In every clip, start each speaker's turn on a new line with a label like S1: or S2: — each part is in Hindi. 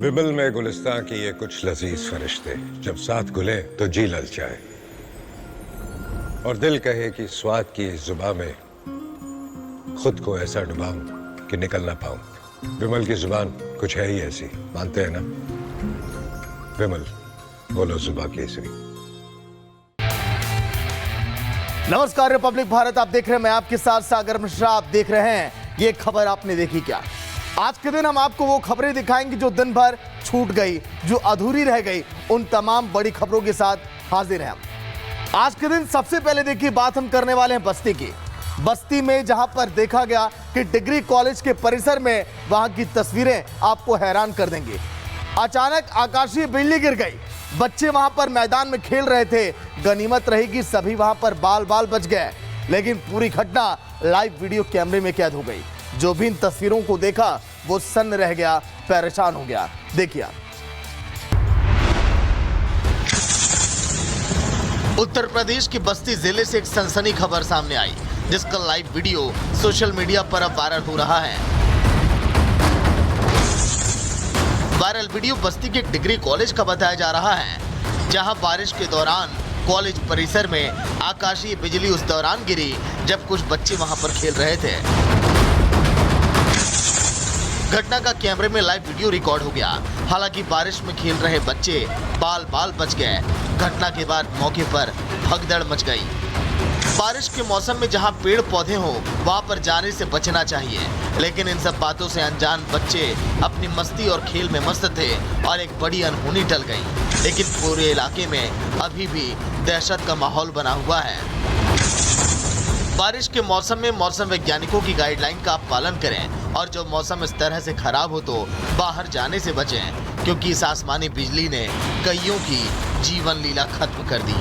S1: विमल में गुलिस्तां की ये कुछ लजीज फरिश्ते जब साथ घुले तो जी ललचाए और दिल कहे कि स्वाद की इस जुबां में खुद को ऐसा डुबाऊं कि निकल ना पाऊं। विमल की जुबान कुछ है ही ऐसी, मानते हैं ना? विमल, बोलो जुबां केसरी।
S2: नमस्कार, रिपब्लिक भारत आप देख रहे हैं, मैं आपके साथ सागर मिश्रा। आप देख रहे हैं ये खबर आपने देखी क्या। आज के दिन हम आपको वो खबरें दिखाएंगे जो दिन भर छूट गई, जो अधूरी रह गई। उन तमाम बड़ी खबरों के साथ हाजिर हैं हम। आज के दिन सबसे पहले देखिए बात हम करने वाले हैं बस्ती की। बस्ती में जहां पर देखा गया कि डिग्री कॉलेज के परिसर में वहां की तस्वीरें आपको हैरान कर देंगी। अचानक आकाशीय बिजली गिर गई, बच्चे वहां पर मैदान में खेल रहे थे। गनीमत रही कि सभी वहां पर बाल बाल बच गए, लेकिन पूरी घटना लाइव वीडियो कैमरे में कैद हो गई। जो भी इन तस्वीरों को देखा वो सन्न रह गया, परेशान हो गया। देखिए उत्तर प्रदेश के बस्ती जिले से एक सनसनी खबर सामने आई, जिसका लाइव वीडियो सोशल मीडिया पर अब वायरल हो रहा है। वायरल वीडियो बस्ती के एक डिग्री कॉलेज का बताया जा रहा है, जहां बारिश के दौरान कॉलेज परिसर में आकाशीय बिजली उस दौरान गिरी जब कुछ बच्चे वहां पर खेल रहे थे। घटना का कैमरे में लाइव वीडियो रिकॉर्ड हो गया। हालांकि बारिश में खेल रहे बच्चे बाल बाल बच गए। घटना के बाद मौके पर भगदड़ मच गई। बारिश के मौसम में जहां पेड़ पौधे हो वहां पर जाने से बचना चाहिए, लेकिन इन सब बातों से अनजान बच्चे अपनी मस्ती और खेल में मस्त थे और एक बड़ी अनहोनी टल गई। लेकिन पूरे इलाके में अभी भी दहशत का माहौल बना हुआ है। बारिश के मौसम में मौसम वैज्ञानिकों की गाइडलाइन का आप पालन करें और जो मौसम इस तरह से खराब हो तो बाहर जाने से बचें, क्योंकि इस आसमानी बिजली ने कईयों की जीवन लीला खत्म कर दी।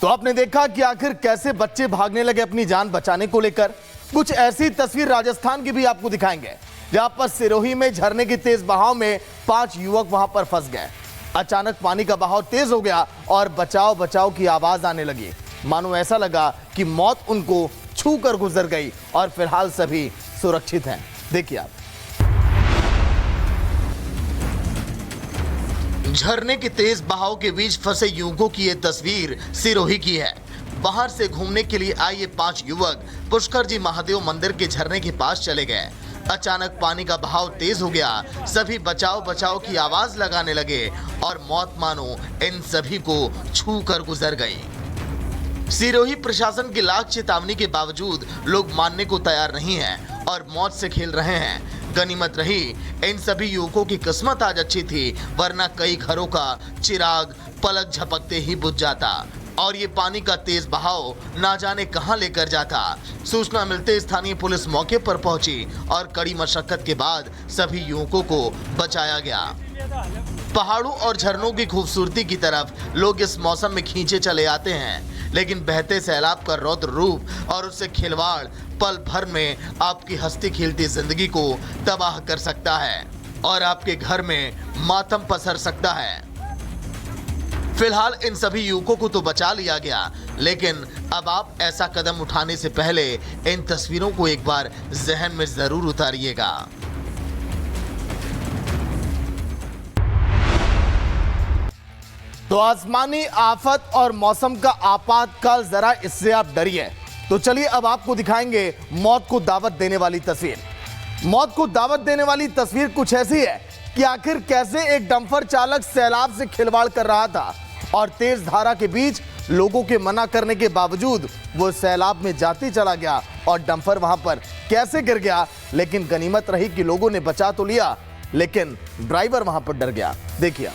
S2: तो आपने देखा कि आखिर कैसे बच्चे भागने लगे अपनी जान बचाने को लेकर। कुछ ऐसी तस्वीर राजस्थान की भी आपको दिखाएंगे, जहां पर सिरोही में झरने की तेज बहाव में 5 युवक वहां पर फंस गए। अचानक पानी का बहाव तेज हो गया और बचाओ बचाओ की आवाज आने लगी। मानो ऐसा लगा कि मौत उनको छू कर गुजर गई और फिलहाल सभी सुरक्षित हैं। देखिए आप झरने के तेज बहाव के बीच फंसे युवकों की ये तस्वीर सिरोही की है। बाहर से घूमने के लिए आए ये 5 युवक पुष्कर जी महादेव मंदिर के झरने के पास चले गए। अचानक पानी का बहाव तेज हो गया, सभी बचाओ बचाओ की आवाज लगाने लगे और मौत मानो इन सभी को छू कर गुजर गई। सिरोही प्रशासन की लाख चेतावनी के बावजूद लोग मानने को तैयार नहीं हैं और मौत से खेल रहे हैं। गनीमत रही इन सभी युवकों की किस्मत आज अच्छी थी, वरना कई घरों का चिराग पलक झपकते ही बुझ जाता और ये पानी का तेज बहाव ना जाने कहां लेकर जाता। सूचना मिलते स्थानीय पुलिस मौके पर पहुंची और कड़ी मशक्कत के बाद सभी युवकों को बचाया गया। पहाड़ों और झरनों की खूबसूरती की तरफ लोग इस मौसम में खींचे चले आते हैं, लेकिन बहते सैलाब का रौद्र रूप और उससे खिलवाड़ पल भर में आपकी हंसती खिलती जिंदगी को तबाह कर सकता है और आपके घर में मातम पसर सकता है। फिलहाल इन सभी युवकों को तो बचा लिया गया, लेकिन अब आप ऐसा कदम उठाने से पहले इन तस्वीरों को एक बार जहन में जरूर उतारिएगा। तो आसमानी आफत और मौसम का आपातकाल, जरा इससे आप डरिए। तो चलिए अब आपको दिखाएंगे मौत को दावत देने वाली तस्वीर। मौत को दावत देने वाली तस्वीर कुछ ऐसी है कि आखिर कैसे एक डंपर चालक सैलाब से खिलवाड़ कर रहा था और तेज धारा के बीच लोगों के मना करने के बावजूद वो सैलाब में जाते चला गया और डंपर वहां पर कैसे गिर गया। लेकिन गनीमत रही कि लोगों ने बचा तो लिया, लेकिन ड्राइवर वहां पर डर गया। देखिए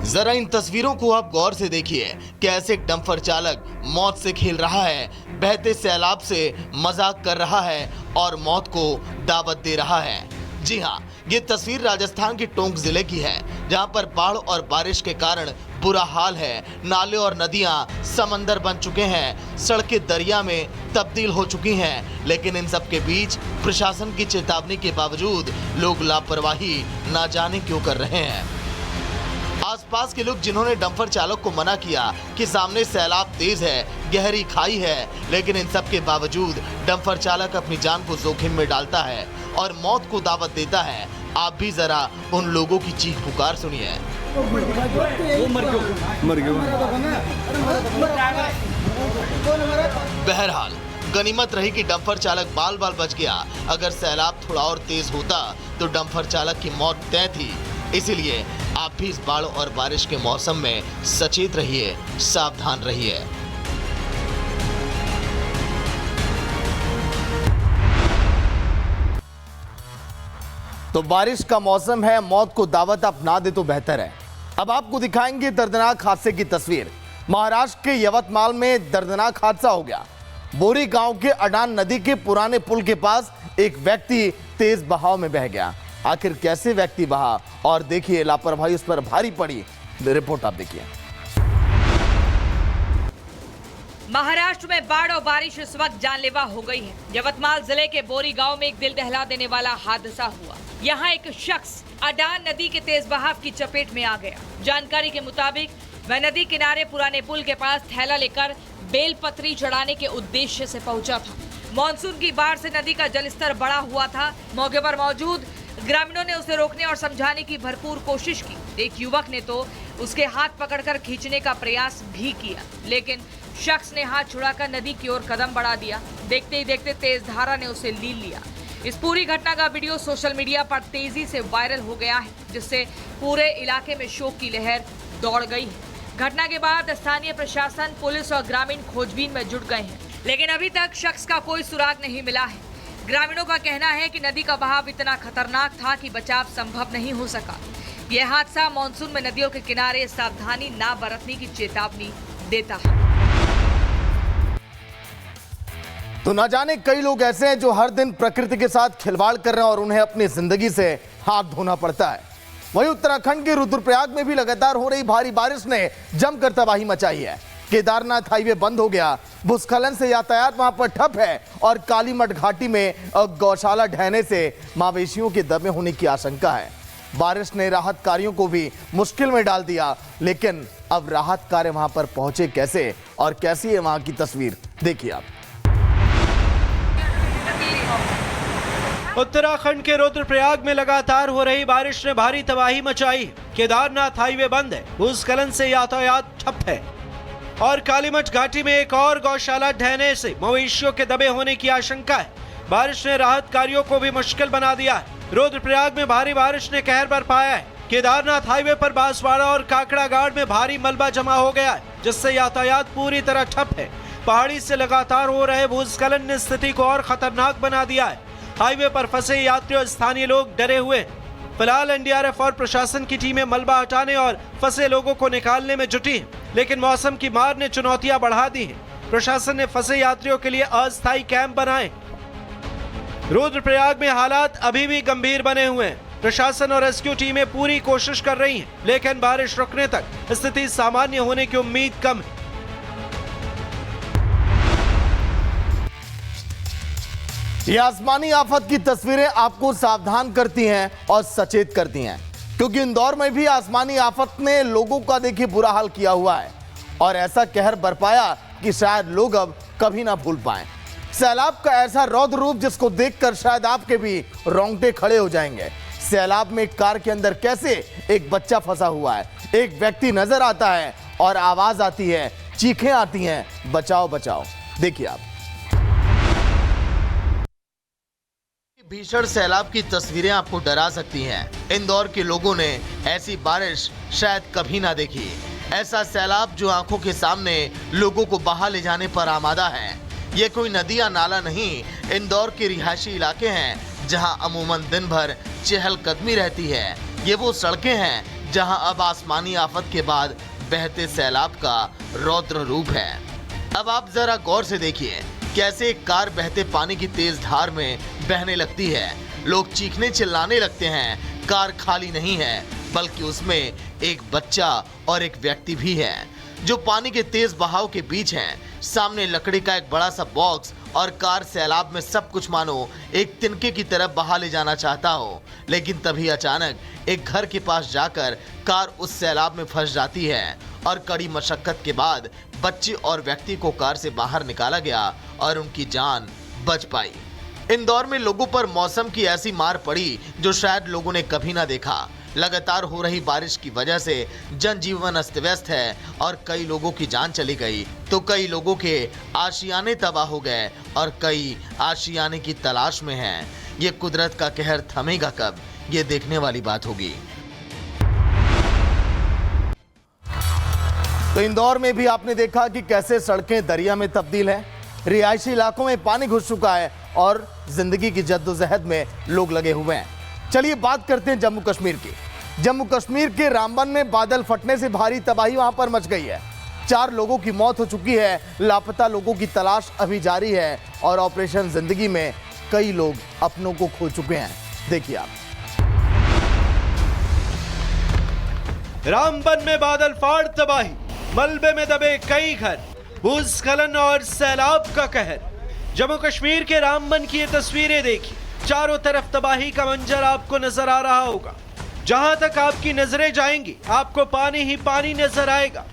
S2: जरा इन तस्वीरों को आप गौर से देखिए, कैसे एक डंपर चालक मौत से खेल रहा है, बहते सैलाब से मजाक कर रहा है और मौत को दावत दे रहा है। जी हाँ, ये तस्वीर राजस्थान के टोंक जिले की है, जहां पर बाढ़ और बारिश के कारण बुरा हाल है। नाले और नदियां समंदर बन चुके हैं, सड़कें दरिया में तब्दील हो चुकी हैं, लेकिन इन सब के बीच प्रशासन की चेतावनी के बावजूद लोग लापरवाही ना जाने क्यों कर रहे हैं। आसपास के लोग जिन्होंने डंपर चालक को मना किया कि सामने सैलाब तेज है, गहरी खाई है, लेकिन इन सब के बावजूद डंपर चालक अपनी जान को जोखिम में डालता है और मौत को दावत देता है। आप भी जरा उन लोगों की चीख पुकार सुनिए। बहरहाल गनीमत रही कि डंपर चालक बाल बाल बच गया। अगर सैलाब थोड़ा और तेज होता तो डंपर चालक की मौत तय थी। इसीलिए आप भी इस बाढ़ और बारिश के मौसम में सचेत रहिए, सावधान रहिए। तो बारिश का मौसम है, मौत को दावत आप ना दे तो बेहतर है। अब आपको दिखाएंगे दर्दनाक हादसे की तस्वीर। महाराष्ट्र के यवतमाल में दर्दनाक हादसा हो गया। बोरी गांव के अडान नदी के पुराने पुल के पास एक व्यक्ति तेज बहाव में बह गया। आखिर कैसे व्यक्ति बहा और देखिए लापरवाही उस पर भारी पड़ी। रिपोर्ट आप देखिए।
S3: महाराष्ट्र में बाढ़ और बारिश इस वक्त जानलेवा हो गई है। यवतमाल जिले के बोरी गांव में एक दिल दहला देने वाला हादसा हुआ। यहाँ एक शख्स अडान नदी के तेज बहाव की चपेट में आ गया। जानकारी के मुताबिक वह नदी किनारे पुराने पुल के पास थैला लेकर बेलपत्री चढ़ाने के उद्देश्य से पहुंचा था। मानसून की बाढ़ से नदी का जलस्तर बढ़ा हुआ था। मौके पर मौजूद ग्रामीणों ने उसे रोकने और समझाने की भरपूर कोशिश की। एक युवक ने तो उसके हाथ पकड़कर खींचने का प्रयास भी किया, लेकिन शख्स ने हाथ छुड़ाकर नदी की ओर कदम बढ़ा दिया। देखते ही देखते तेज धारा ने उसे लील लिया। इस पूरी घटना का वीडियो सोशल मीडिया पर तेजी से वायरल हो गया है, जिससे पूरे इलाके में शोक की लहर दौड़ गई है। घटना के बाद स्थानीय प्रशासन, पुलिस और ग्रामीण खोजबीन में जुट गए हैं, लेकिन अभी तक शख्स का कोई सुराग नहीं मिला है। ग्रामीणों का कहना है कि नदी का बहाव इतना खतरनाक था कि बचाव संभव नहीं हो सका। यह हादसा मानसून में नदियों के किनारे सावधानी ना बरतने की चेतावनी देता है।
S2: तो न जाने कई लोग ऐसे हैं जो हर दिन प्रकृति के साथ खिलवाड़ कर रहे हैं और उन्हें अपनी जिंदगी से हाथ धोना पड़ता है। वहीं उत्तराखंड के रुद्रप्रयाग में भी लगातार हो रही भारी बारिश ने जमकर तबाही मचाई है। केदारनाथ हाईवे बंद हो गया। भूस्खलन से यातायात वहां पर ठप है और कालीमठ घाटी में गौशाला ढहने से मवेशियों के दमे होने की आशंका है। बारिश ने राहत कार्यों को भी मुश्किल में डाल दिया, लेकिन अब राहत कार्य वहां पर पहुंचे कैसे और कैसी है वहां की तस्वीर देखिए आप।
S4: उत्तराखंड के रुद्रप्रयाग में लगातार हो रही बारिश ने भारी तबाही मचाई। केदारनाथ हाईवे बंद है, भूस्खलन से यातायात ठप है और कालीमठ घाटी में एक और गौशाला ढहने से मवेशियों के दबे होने की आशंका है। बारिश ने राहत कार्यों को भी मुश्किल बना दिया है। रुद्रप्रयाग में भारी बारिश ने कहर बरपाया है। केदारनाथ हाईवे पर बांसवाड़ा और काकड़ागाड़ में भारी मलबा जमा हो गया है, जिससे यातायात पूरी तरह ठप है। पहाड़ी से लगातार हो रहे भूस्खलन ने स्थिति को और खतरनाक बना दिया है। हाईवे पर फंसे यात्री और स्थानीय लोग डरे हुए हैं। फिलहाल एनडीआरएफ और प्रशासन की टीमें मलबा हटाने और फंसे लोगों को निकालने में जुटी हैं, लेकिन मौसम की मार ने चुनौतियां बढ़ा दी हैं। प्रशासन ने फंसे यात्रियों के लिए अस्थायी कैंप बनाए। रुद्रप्रयाग में हालात अभी भी गंभीर बने हुए हैं। प्रशासन और रेस्क्यू टीमें पूरी कोशिश कर रही हैं, लेकिन बारिश रुकने तक स्थिति सामान्य होने की उम्मीद कम है।
S2: ये आसमानी आफत की तस्वीरें आपको सावधान करती हैं और सचेत करती हैं, क्योंकि इंदौर में भी आसमानी आफत ने लोगों का देखिए बुरा हाल किया हुआ है और ऐसा कहर बरपाया कि शायद लोग अब कभी ना भूल पाएं। सैलाब का ऐसा रौद्र रूप जिसको देखकर शायद आपके भी रोंगटे खड़े हो जाएंगे। सैलाब में कार के अंदर कैसे एक बच्चा फंसा हुआ है, एक व्यक्ति नजर आता है और आवाज आती है, चीखें आती हैं, बचाओ बचाओ। देखिए आप। भीषण सैलाब की तस्वीरें आपको डरा सकती हैं। इंदौर के लोगों ने ऐसी बारिश शायद कभी ना देखी। ऐसा सैलाब जो आंखों के सामने लोगों को बहा ले जाने पर आमादा है। ये कोई नदी या नाला नहीं, इंदौर के रिहायशी इलाके हैं जहां अमूमन दिन भर चहलकदमी रहती है। ये वो सड़कें हैं जहां अब आसमानी आफत के बाद बहते सैलाब का रौद्र रूप है। अब आप जरा गौर से देखिए कैसे एक कार बहते पानी की तेज धार में बहने लगती है। लोग चीखने चिल्लाने लगते हैं। कार खाली नहीं है, बल्कि उसमें एक बच्चा और एक व्यक्ति भी है। जो पानी के तेज बहाव के बीच हैं। सामने लकड़ी का एक बड़ा सा बॉक्स और कार सैलाब में सब कुछ मानो एक तिनके की तरफ बहा ले जाना चाहता हो। लेकिन तभी अचानक एक घर के पास जाकर कार उस सैलाब में फंस जाती है और कड़ी मशक्कत के बाद बच्चे और व्यक्ति को कार से बाहर निकाला गया और उनकी जान बच पाई। इंदौर में लोगों पर मौसम की ऐसी मार पड़ी जो शायद लोगों ने कभी ना देखा। लगातार हो रही बारिश की वजह से जनजीवन अस्त व्यस्त है और कई लोगों की जान चली गई तो कई लोगों के आशियाने तबाह हो गए और कई आशियाने की तलाश में हैं। ये कुदरत का कहर थमेगा कब, ये देखने वाली बात होगी। तो इंदौर में भी आपने देखा कि कैसे सड़कें दरिया में तब्दील है, रिहायशी इलाकों में पानी घुस चुका है और जिंदगी की जद्दोजहद में लोग लगे हुए हैं। चलिए बात करते हैं जम्मू कश्मीर की। जम्मू कश्मीर के रामबन में बादल फटने से भारी तबाही वहां पर मच गई है। 4 लोगों की मौत हो चुकी है, लापता लोगों की तलाश अभी जारी है और ऑपरेशन जिंदगी में कई लोग अपनों को खो चुके हैं। देखिए आप।
S4: रामबन में बादल फाड़ तबाही, मलबे में दबे कई घर, भूस्खलन और सैलाब का कहर। जम्मू कश्मीर के रामबन की ये तस्वीरें देखिए। चारों तरफ तबाही का मंजर आपको नजर आ रहा होगा। जहां तक आपकी नजरें जाएंगी आपको पानी ही पानी नजर आएगा।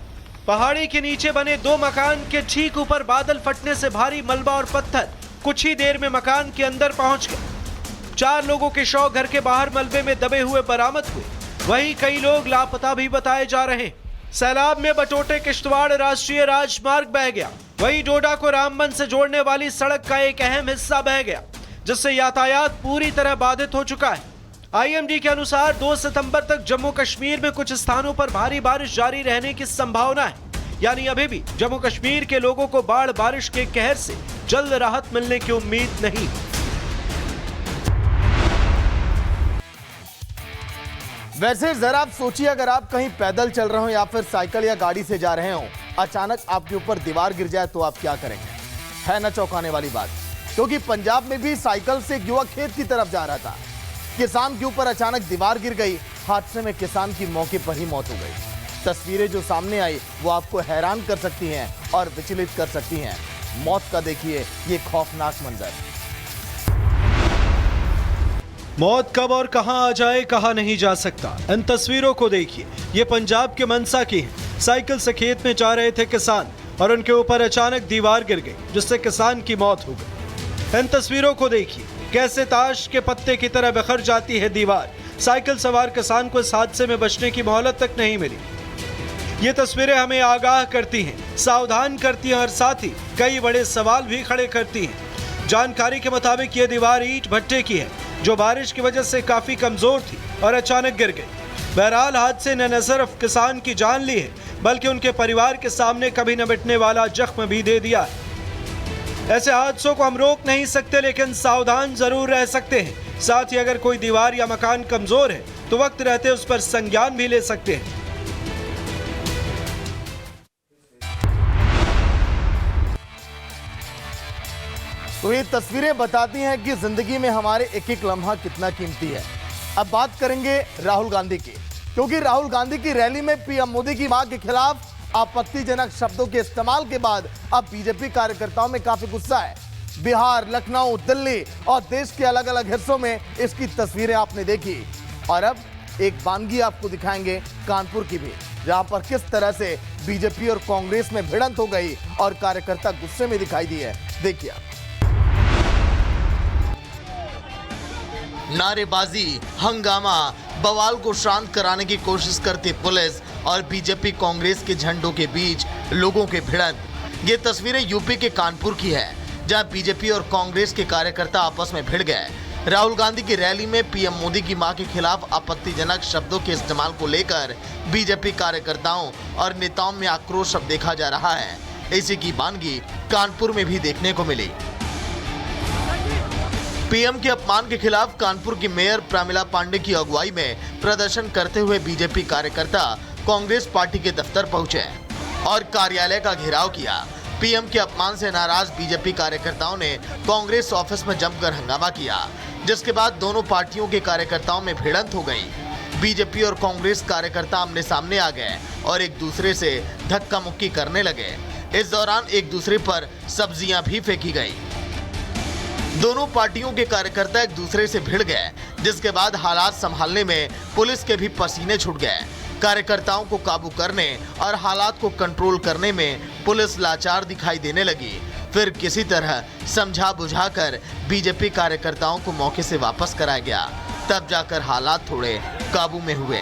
S4: पहाड़ी के नीचे बने 2 मकान के ठीक ऊपर बादल फटने से भारी मलबा और पत्थर कुछ ही देर में मकान के अंदर पहुंच गए। 4 लोगों के शव घर के बाहर मलबे में दबे हुए बरामद हुए। वहीं कई लोग लापता भी बताए जा रहे हैं। सैलाब में बटोटे किश्तवाड़ राष्ट्रीय राजमार्ग बह गया। वहीं डोडा को रामबन से जोड़ने वाली सड़क का एक अहम हिस्सा बह गया, जिससे यातायात पूरी तरह बाधित हो चुका है। आईएमडी के अनुसार 2 सितंबर तक जम्मू कश्मीर में कुछ स्थानों पर भारी बारिश जारी रहने की संभावना है। यानी अभी भी जम्मू कश्मीर के लोगों को बाढ़ बारिश के कहर से जल्द राहत मिलने की उम्मीद नहीं।
S2: वैसे जरा आप सोचिए, अगर आप कहीं पैदल चल रहे हो या फिर साइकिल या गाड़ी से जा रहे हो, अचानक आपके ऊपर दीवार गिर जाए तो आप क्या करेंगे? है ना चौंकाने वाली बात। क्योंकि पंजाब में भी साइकिल से एक युवक खेत की तरफ जा रहा था। किसान के ऊपर अचानक दीवार गिर गई। हादसे में किसान की मौके पर ही मौत हो गई। तस्वीरें जो सामने आई वो आपको हैरान कर सकती हैं और विचलित कर सकती हैं। मौत का देखिए ये खौफनाक मंजर।
S4: मौत कब और कहां आ जाए कहा नहीं जा सकता। इन तस्वीरों को देखिए, ये पंजाब के मनसा की है। साइकिल से खेत में जा रहे थे किसान और उनके ऊपर अचानक दीवार गिर गई, जिससे किसान की मौत हो गई। इन तस्वीरों को देखिए, कैसे ताश के पत्ते की तरह बिखर जाती है दीवार। साइकिल सवार किसान को इस हादसे में बचने की मोहलत तक नहीं मिली। ये तस्वीरें हमें आगाह करती हैं, सावधान करती हैं और साथ ही कई बड़े सवाल भी खड़े करती हैं। जानकारी के मुताबिक ये दीवार ईंट भट्टे की है, जो बारिश की वजह से काफी कमजोर थी और अचानक गिर गई। बहरहाल हादसे ने न सिर्फ किसान की जान ली है, बल्कि उनके परिवार के सामने कभी न मिटने वाला जख्म भी दे दिया है। ऐसे हादसों को हम रोक नहीं सकते, लेकिन सावधान जरूर रह सकते हैं। साथ ही अगर कोई दीवार या मकान कमजोर है तो वक्त रहते उस पर संज्ञान भी ले सकते हैं।
S2: तो ये तस्वीरें बताती हैं कि जिंदगी में हमारे एक एक लम्हा कितना कीमती है। अब बात करेंगे राहुल गांधी की, क्योंकि राहुल गांधी की रैली में पीएम मोदी की मां के खिलाफ आपत्तिजनक शब्दों के इस्तेमाल के बाद अब बीजेपी कार्यकर्ताओं में काफी गुस्सा है। बिहार, लखनऊ, दिल्ली और देश के अलग अलग हिस्सों में इसकी तस्वीरें आपने देखी और अब एक वानगी आपको दिखाएंगे कानपुर की भी, जहां पर किस तरह से बीजेपी और कांग्रेस में भिड़ंत हो गई और कार्यकर्ता गुस्से में दिखाई दिए। देखिए आप। नारेबाजी, हंगामा, बवाल को शांत कराने की कोशिश करती पुलिस और बीजेपी कांग्रेस के झंडों के बीच लोगों के भिड़ंत। ये तस्वीरें यूपी के कानपुर की है, जहां बीजेपी और कांग्रेस के कार्यकर्ता आपस में भिड़ गए। राहुल गांधी की रैली में पीएम मोदी की मां के खिलाफ आपत्तिजनक शब्दों के इस्तेमाल को लेकर बीजेपी कार्यकर्ताओं और नेताओं में आक्रोश अब देखा जा रहा है। इसी की वानगी कानपुर में भी देखने को मिली। पीएम के अपमान के खिलाफ कानपुर की मेयर प्रमिला पांडे की अगुवाई में प्रदर्शन करते हुए बीजेपी कार्यकर्ता कांग्रेस पार्टी के दफ्तर पहुंचे और कार्यालय का घेराव किया। पीएम के अपमान से नाराज बीजेपी कार्यकर्ताओं ने कांग्रेस ऑफिस में जमकर हंगामा किया, जिसके बाद दोनों पार्टियों के कार्यकर्ताओं में भिड़ंत हो गई। बीजेपी और कांग्रेस कार्यकर्ता आमने सामने आ गए और एक दूसरे से धक्का मुक्की करने लगे। इस दौरान एक दूसरे पर सब्जियां भी फेंकी गई। दोनों पार्टियों के कार्यकर्ता एक दूसरे से भिड़ गए, जिसके बाद हालात संभालने में पुलिस के भी पसीने छूट गए। कार्यकर्ताओं को काबू करने और हालात को कंट्रोल करने में पुलिस लाचार दिखाई देने लगी। फिर किसी तरह समझा बुझाकर बीजेपी कार्यकर्ताओं को मौके से वापस कराया गया, तब जाकर हालात थोड़े काबू में हुए।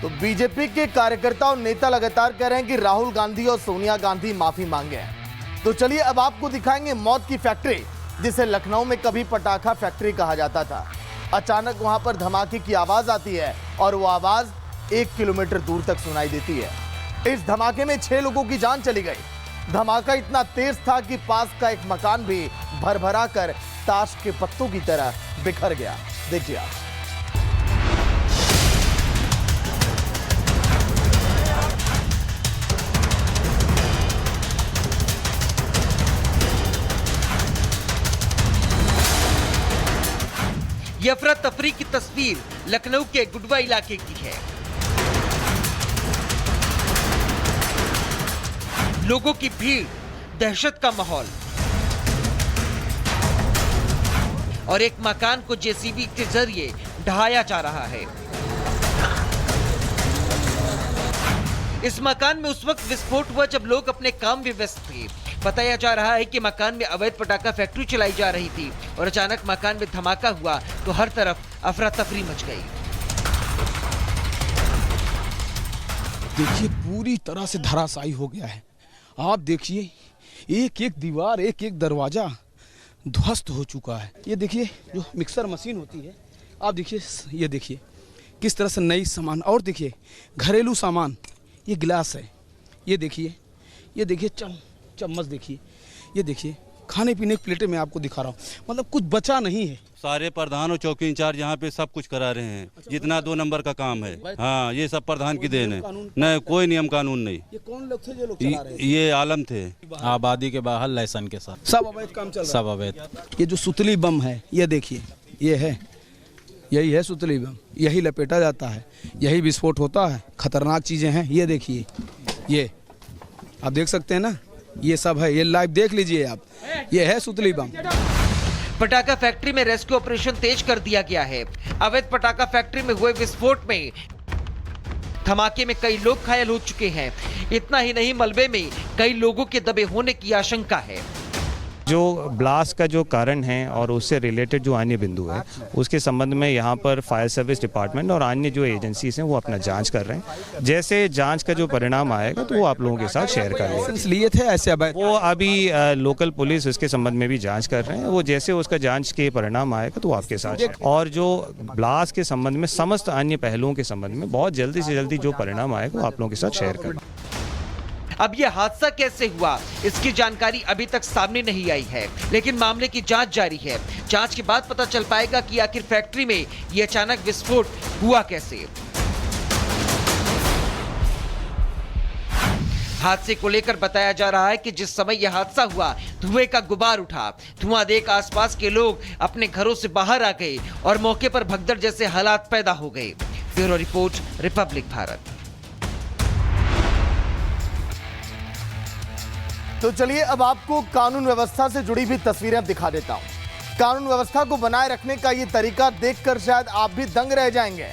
S2: तो बीजेपी के कार्यकर्ता और नेता लगातार कह रहे हैं कि राहुल गांधी और सोनिया गांधी माफी मांगे। तो चलिए अब आपको दिखाएंगे मौत की फैक्ट्री, जिसे लखनऊ में कभी पटाखा फैक्ट्री कहा जाता था। अचानक वहां पर धमाके की आवाज आती है और वो आवाज 1 किलोमीटर दूर तक सुनाई देती है। इस धमाके में 6 लोगों की जान चली गई। धमाका इतना तेज था कि पास का एक मकान भी भरभरा कर ताश के पत्तों की तरह बिखर गया। देखिए आप।
S5: ये अफरा तफरी की तस्वीर लखनऊ के गुडवा इलाके की है। लोगों की भीड़, दहशत का माहौल और एक मकान को जेसीबी के जरिए ढहाया जा रहा है। इस मकान में उस वक्त विस्फोट हुआ जब लोग अपने काम में व्यस्त थे। बताया जा रहा है कि मकान में अवैध पटाखा फैक्ट्री चलाई जा रही थी और अचानक मकान में धमाका हुआ तो हर तरफ अफरा तफरी मच गई।
S6: देखिए पूरी तरह से धराशायी हो गया है। आप देखिए एक एक दीवार, एक एक दरवाजा ध्वस्त हो चुका है। ये देखिए जो मिक्सर मशीन होती है, आप देखिए, ये देखिए किस तरह से नई सामान, और देखिए घरेलू सामान, ये गिलास है, ये देखिए चम्मच, देखिए ये देखिए खाने पीने की प्लेटें मैं आपको दिखा रहा हूँ, मतलब कुछ बचा नहीं है।
S7: सारे प्रधान और चौकी इंचार्ज यहाँ पे सब कुछ करा रहे हैं। जितना 2 नंबर का काम है, हाँ, ये सब प्रधान की देन है। नहीं, कोई नियम कानून नहीं।
S6: ये कौन लोग थे जो लोग चला रहे हैं?
S7: ये आलम थे,
S8: आबादी के बाहर लाइसेंस के साथ
S6: सब अवैध काम चल रहा है।
S8: सब अवैध।
S6: ये जो सुतली बम है, ये देखिए, ये है, यही है सुतली बम, यही लपेटा जाता है, यही विस्फोट होता है। खतरनाक चीजें हैं। ये देखिए, ये आप देख सकते हैं ना, ये सब है, ये लाइव देख लीजिए आप, ये है सुतली बम।
S5: पटाखा फैक्ट्री में रेस्क्यू ऑपरेशन तेज कर दिया गया है। अवैध पटाखा फैक्ट्री में हुए विस्फोट में धमाके में कई लोग घायल हो चुके हैं। इतना ही नहीं, मलबे में कई लोगों के दबे होने की आशंका है।
S9: जो ब्लास्ट का जो कारण है और उससे रिलेटेड जो अन्य बिंदु है, उसके संबंध में यहाँ पर फायर सर्विस डिपार्टमेंट और अन्य जो एजेंसीज हैं वो अपना जांच कर रहे हैं। जैसे जांच का जो परिणाम आएगा तो वो आप लोगों के साथ शेयर कर लेंगे।
S6: लिए थे ऐसे अवैध,
S9: वो अभी लोकल पुलिस उसके संबंध में भी जांच कर रहे हैं। वो जैसे उसका जांच के परिणाम आएगा तो वो आपके साथ, और जो ब्लास्ट के संबंध में समस्त अन्य पहलुओं के संबंध में बहुत जल्दी से जल्दी जो परिणाम आएगा वो आप लोगों के साथ शेयर कर।
S5: अब यह हादसा कैसे हुआ, इसकी जानकारी अभी तक सामने नहीं आई है, लेकिन मामले की जांच जारी है। जांच के बाद पता चल पाएगा कि आखिर फैक्ट्री में यह अचानक विस्फोट हुआ कैसे। हादसे को लेकर बताया जा रहा है कि जिस समय यह हादसा हुआ, धुएं का गुबार उठा। धुआं देख आसपास के लोग अपने घरों से बाहर आ गए और मौके पर भगदड़ जैसे हालात पैदा हो गए। Bureau report, Republic Bharat.
S2: तो चलिए अब आपको कानून व्यवस्था से जुड़ी भी तस्वीरें दिखा देता हूं। कानून व्यवस्था को बनाए रखने का ये तरीका देखकर शायद आप भी दंग रह जाएंगे।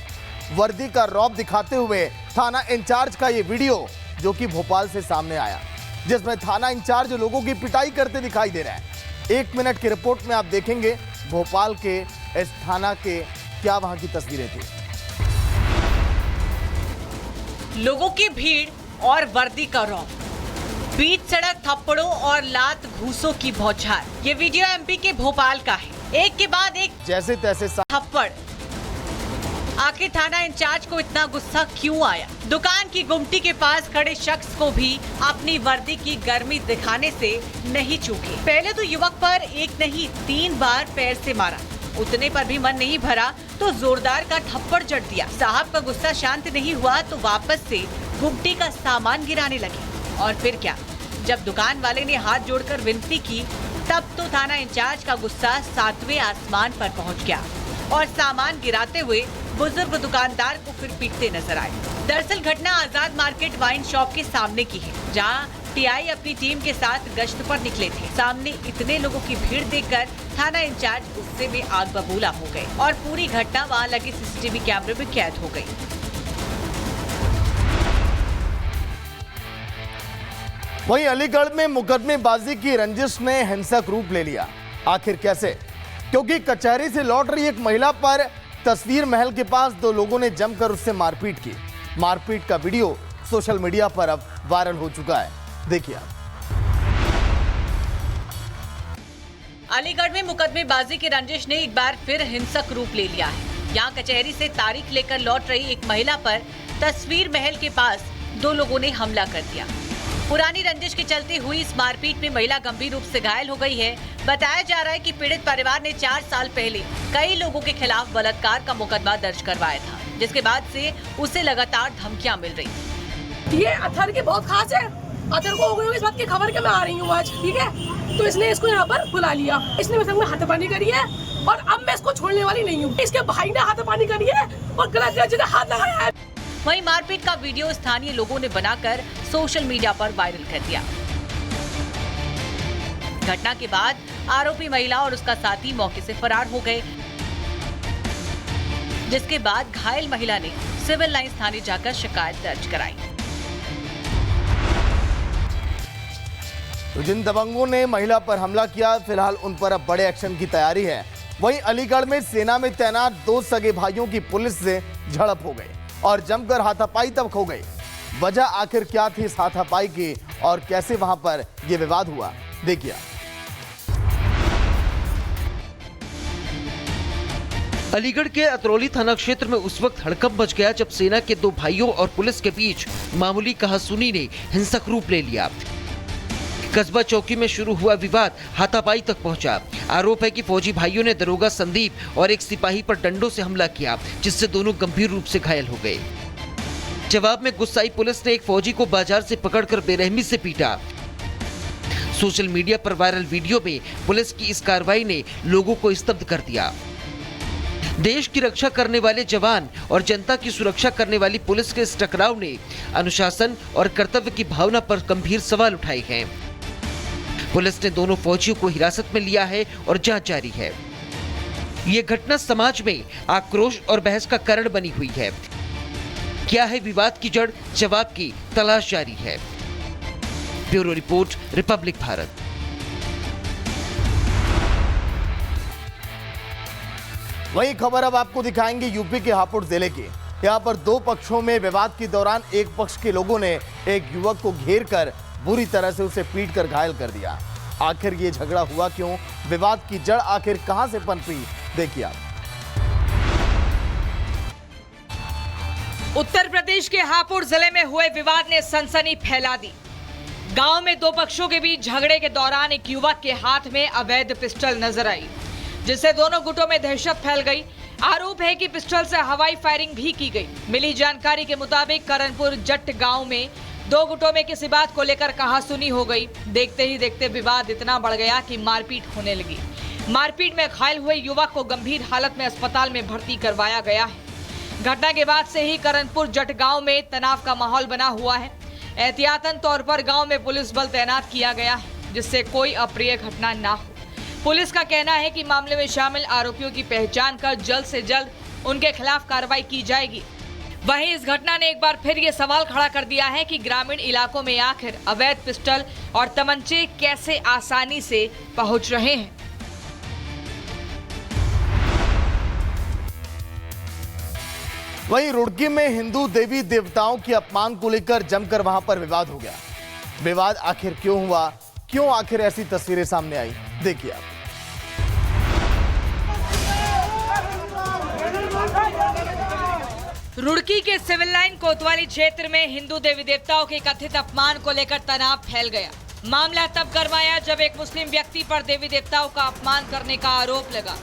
S2: वर्दी का रौब दिखाते हुए थाना इंचार्ज का ये वीडियो जो कि भोपाल से सामने आया, जिसमें थाना इंचार्ज लोगों की पिटाई करते दिखाई दे रहा है। 1 मिनट की रिपोर्ट में आप देखेंगे भोपाल के इस थाना के क्या वहां की तस्वीरें थी।
S3: लोगों की भीड़ और वर्दी का रौब, बीच सड़क थप्पड़ों और लात घूसों की बौछार। ये वीडियो एमपी के भोपाल का है। एक के बाद एक
S2: जैसे तैसे
S3: थप्पड़। आखिर थाना इंचार्ज को इतना गुस्सा क्यों आया? दुकान की गुमटी के पास खड़े शख्स को भी अपनी वर्दी की गर्मी दिखाने से नहीं चूके। पहले तो युवक पर एक नहीं 3 बार पैर से मारा। उतने पर भी मन नहीं भरा तो जोरदार का थप्पड़ जड़ दिया। साहब का गुस्सा शांत नहीं हुआ तो वापस से गुमटी का सामान गिराने लगे। और फिर क्या, जब दुकान वाले ने हाथ जोड़कर विनती की तब तो थाना इंचार्ज का गुस्सा 7वें आसमान पर पहुंच गया और सामान गिराते हुए बुजुर्ग दुकानदार को फिर पीटते नजर आए। दरअसल घटना आजाद मार्केट वाइन शॉप के सामने की है, जहां टीआई अपनी टीम के साथ गश्त पर निकले थे। सामने इतने लोगों की भीड़ देखकर थाना इंचार्ज गुस्से में आग बबूला हो गए और पूरी घटना वहां लगे सीसीटीवी कैमरे में कैद हो गई।
S2: वहीं अलीगढ़ में मुकदमेबाजी की रंजिश ने हिंसक रूप ले लिया। आखिर कैसे? क्योंकि कचहरी से लौट रही एक महिला पर तस्वीर महल के पास दो लोगों ने जमकर उससे मारपीट की। मारपीट का वीडियो सोशल मीडिया पर अब वायरल हो चुका है, देखिए आप।
S3: अलीगढ़ में मुकदमेबाजी की रंजिश ने एक बार फिर हिंसक रूप ले लिया है। यहाँ कचहरी से तारीख लेकर लौट रही एक महिला पर तस्वीर महल के पास दो लोगों ने हमला कर दिया। पुरानी रंजिश के चलते हुई इस मारपीट में महिला गंभीर रूप से घायल हो गई है। बताया जा रहा है कि पीड़ित परिवार ने 4 साल पहले कई लोगों के खिलाफ बलात्कार का मुकदमा दर्ज करवाया था, जिसके बाद से उसे लगातार धमकियां मिल रही।
S10: ये अथर की बहुत खास है। अथर को हो गई इस बात की खबर कि मैं आ रही हूँ आज, ठीक है, तो इसने इसको यहाँ पर बुला लिया। इसने मेरे संग में हाथापानी करी है और अब मैं इसको छोड़ने वाली नहीं हूँ। इसके भाई ने हाथापानी करी है और गलत जगह हाथ लगाया है।
S3: वहीं मारपीट का वीडियो स्थानीय लोगों ने बनाकर सोशल मीडिया पर वायरल कर दिया। घटना के बाद आरोपी महिला और उसका साथी मौके से फरार हो गए, जिसके बाद घायल महिला ने सिविल लाइंस थाने जाकर शिकायत दर्ज कराई।
S2: तो जिन दबंगों ने महिला पर हमला किया, फिलहाल उन पर अब बड़े एक्शन की तैयारी है। वहीं अलीगढ़ में सेना में तैनात 2 सगे भाइयों की पुलिस से झड़प हो गई और जमकर हाथापाई तक हो गई। वजह आखिर क्या थी इस हाथापाई की और कैसे वहां पर यह विवाद हुआ, देखिए।
S5: अलीगढ़ के अतरौली थाना क्षेत्र में उस वक्त हड़कंप मच गया जब सेना के 2 भाइयों और पुलिस के बीच मामूली कहासुनी ने हिंसक रूप ले लिया। कस्बा चौकी में शुरू हुआ विवाद हाथापाई तक पहुंचा। आरोप है कि फौजी भाइयों ने दरोगा संदीप और एक सिपाही पर डंडों से हमला किया, जिससे दोनों गंभीर रूप से घायल हो गए। जवाब में गुस्साई पुलिस ने एक फौजी को बाजार से पकड़कर बेरहमी से पीटा। सोशल मीडिया पर वायरल वीडियो में पुलिस की इस कार्रवाई ने लोगों को स्तब्ध कर दिया। देश की रक्षा करने वाले जवान और जनता की सुरक्षा करने वाली पुलिस के इस टकराव ने अनुशासन और कर्तव्य की भावना पर गंभीर सवाल उठाए हैं। पुलिस ने दोनों फौजियों को हिरासत में लिया है और जांच जारी है। ये घटना समाज में आक्रोश और बहस का कारण बनी हुई है। क्या है विवाद की जड़, जवाब की तलाश जारी है। Bureau report, Republic Bharat.
S2: वही खबर अब आपको दिखाएंगे यूपी के हापुड़ जिले की। यहाँ पर 2 पक्षों में विवाद के दौरान एक पक्ष के लोगों ने एक युवक को घेर कर बुरी तरह से उसे पीट कर घायल कर दिया। आखिर ये झगड़ा हुआ क्यों? विवाद की जड़ आखिर कहां से पनपी, देखिए आप।
S3: उत्तर प्रदेश के हापुड़ जिले में हुए विवाद ने सनसनी फैला दी। गांव में 2 पक्षों के बीच झगड़े के दौरान एक युवक के हाथ में अवैध पिस्टल नजर आई, जिससे दोनों गुटों में दहशत फैल गई। आरोप है कि पिस्टल से हवाई फायरिंग भी की गई। मिली जानकारी के मुताबिक करणपुर जट गांव में 2 गुटों में किसी बात को लेकर कहासुनी हो गई। देखते ही देखते विवाद इतना बढ़ गया कि मारपीट होने लगी। मारपीट में घायल हुए युवक को गंभीर हालत में अस्पताल में भर्ती करवाया गया है। घटना के बाद से ही करणपुर जट गांव में तनाव का माहौल बना हुआ है। एहतियातन तौर पर गांव में पुलिस बल तैनात किया गया है, जिससे कोई अप्रिय घटना ना हो। पुलिस का कहना है कि मामले में शामिल आरोपियों की पहचान कर जल्द से जल्द उनके खिलाफ कार्रवाई की जाएगी। वहीं इस घटना ने एक बार फिर ये सवाल खड़ा कर दिया है कि ग्रामीण इलाकों में आखिर अवैध पिस्टल और तमंचे कैसे आसानी से पहुंच रहे हैं।
S2: वहीं रुड़की में हिंदू देवी देवताओं के अपमान को लेकर जमकर वहां पर विवाद हो गया। विवाद आखिर क्यों हुआ, क्यों आखिर ऐसी तस्वीरें सामने आई, देखिए आप।
S3: रुड़की के सिविल लाइन कोतवाली क्षेत्र में हिंदू देवी देवताओं के कथित अपमान को लेकर तनाव फैल गया। मामला तब गरमाया जब एक मुस्लिम व्यक्ति पर देवी देवताओं का अपमान करने का आरोप लगा।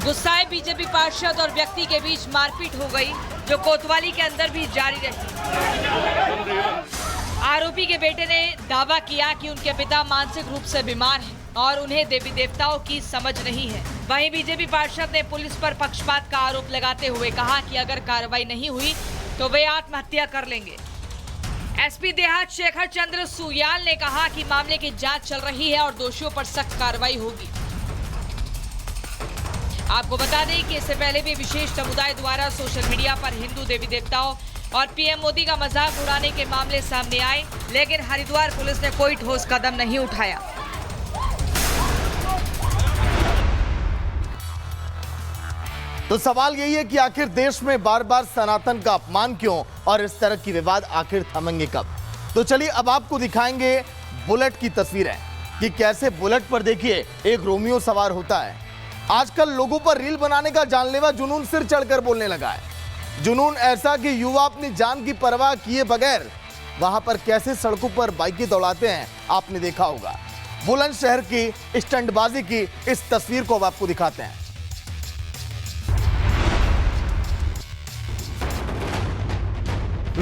S3: गुस्साए बीजेपी पार्षद और व्यक्ति के बीच मारपीट हो गई, जो कोतवाली के अंदर भी जारी रही। आरोपी के बेटे ने दावा किया कि उनके पिता मानसिक रूप से बीमार हैं और उन्हें देवी देवताओं की समझ नहीं है। वहीं बीजेपी पार्षद ने पुलिस पर पक्षपात का आरोप लगाते हुए कहा कि अगर कार्रवाई नहीं हुई तो वे आत्महत्या कर लेंगे। एसपी देहात शेखर चंद्र सुयाल ने कहा कि मामले की जांच चल रही है और दोषियों पर सख्त कार्रवाई होगी। आपको बता दें कि इससे पहले भी विशेष समुदाय द्वारा सोशल मीडिया पर हिंदू देवी देवताओं और पीएम मोदी का मजाक उड़ाने के मामले सामने आए, लेकिन हरिद्वार पुलिस ने कोई ठोस कदम नहीं उठाया।
S2: तो सवाल यही है कि आखिर देश में बार बार सनातन का अपमान क्यों और इस तरह की विवाद आखिर थमेंगे कब? तो चलिए अब आपको दिखाएंगे बुलेट की तस्वीरें कि कैसे बुलेट पर देखिए एक रोमियो सवार होता है। आजकल लोगों पर रील बनाने का जानलेवा जुनून सिर चढ़कर बोलने लगा है। जुनून ऐसा कि युवा अपनी जान की परवाह किए बगैर वहां पर कैसे सड़कों पर बाइकें दौड़ाते हैं आपने देखा होगा। बुलंदशहर की स्टंटबाजी की इस तस्वीर को अब आपको दिखाते हैं।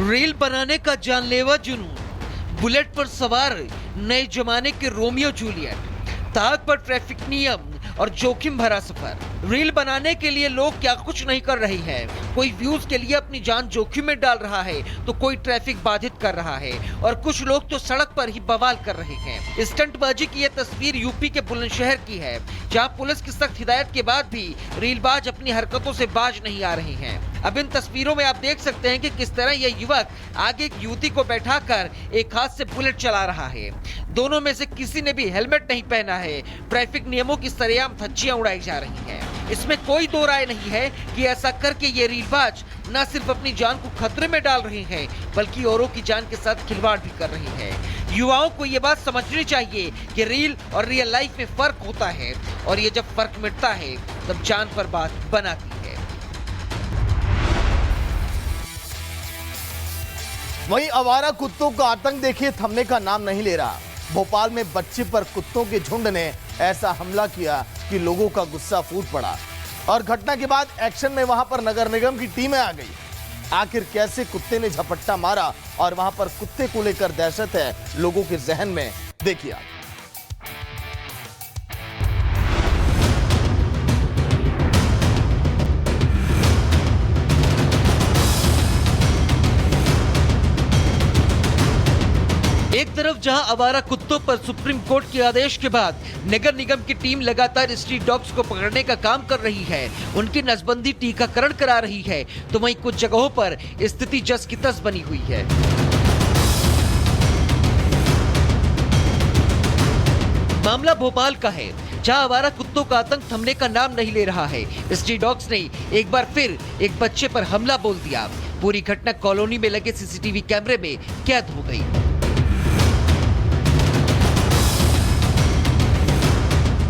S5: रील बनाने का जानलेवा जुनून, बुलेट पर सवार नए जमाने के रोमियो जूलियट, ताक पर ट्रैफिक नियम और जोखिम भरा सफर। रील बनाने के लिए लोग क्या कुछ नहीं कर रहे हैं। कोई व्यूज के लिए अपनी जान जोखिम में डाल रहा है तो कोई ट्रैफिक बाधित कर रहा है और कुछ लोग तो सड़क पर ही बवाल कर रहे हैं। स्टंटबाजी की यह तस्वीर यूपी के बुलंदशहर की है, जहां पुलिस की सख्त हिदायत के बाद भी रीलबाज अपनी हरकतों से बाज नहीं आ रहे हैं। अब इन तस्वीरों में आप देख सकते हैं कि किस तरह यह युवक आगे एक युवती को बैठाकर एक हाथ से बुलेट चला रहा है। दोनों में से किसी ने भी हेलमेट नहीं पहना है। ट्रैफिक नियमों की सरेआम धज्जियां उड़ाई जा रही हैं। इसमें कोई दो राय नहीं है कि ऐसा करके ये रीलबाज न सिर्फ अपनी जान को खतरे में डाल रहे हैं बल्कि औरों की जान के साथ खिलवाड़ भी कर रहे हैं। युवाओं को ये बात समझनी चाहिए कि रील और रियल लाइफ में फर्क होता है और ये जब फर्क मिटता है तब जान पर बात बनाती है।
S2: वहीं आवारा कुत्तों का आतंक देखिए थमने का नाम नहीं ले रहा। भोपाल में बच्चे पर कुत्तों के झुंड ने ऐसा हमला किया कि लोगों का गुस्सा फूट पड़ा और घटना के बाद एक्शन में वहां पर नगर निगम की टीमें आ गई। आखिर कैसे कुत्ते ने झपट्टा मारा और वहां पर कुत्ते को लेकर दहशत है लोगों के जहन में, देखिए आप।
S5: एक तरफ जहां आवारा कुत्तों पर सुप्रीम कोर्ट के आदेश के बाद नगर निगम की टीम लगातार स्ट्रीट डॉग्स को पकड़ने का काम कर रही है, उनकी नसबंदी टीकाकरण करा रही है, तो वहीं कुछ जगहों पर स्थिति जस की तस बनी हुई है। मामला भोपाल का है, जहां आवारा कुत्तों का आतंक थमने का नाम नहीं ले रहा है। स्ट्रीट डॉग्स ने एक बार फिर एक बच्चे पर हमला बोल दिया। पूरी घटना कॉलोनी में लगे सीसीटीवी कैमरे में कैद हो गई।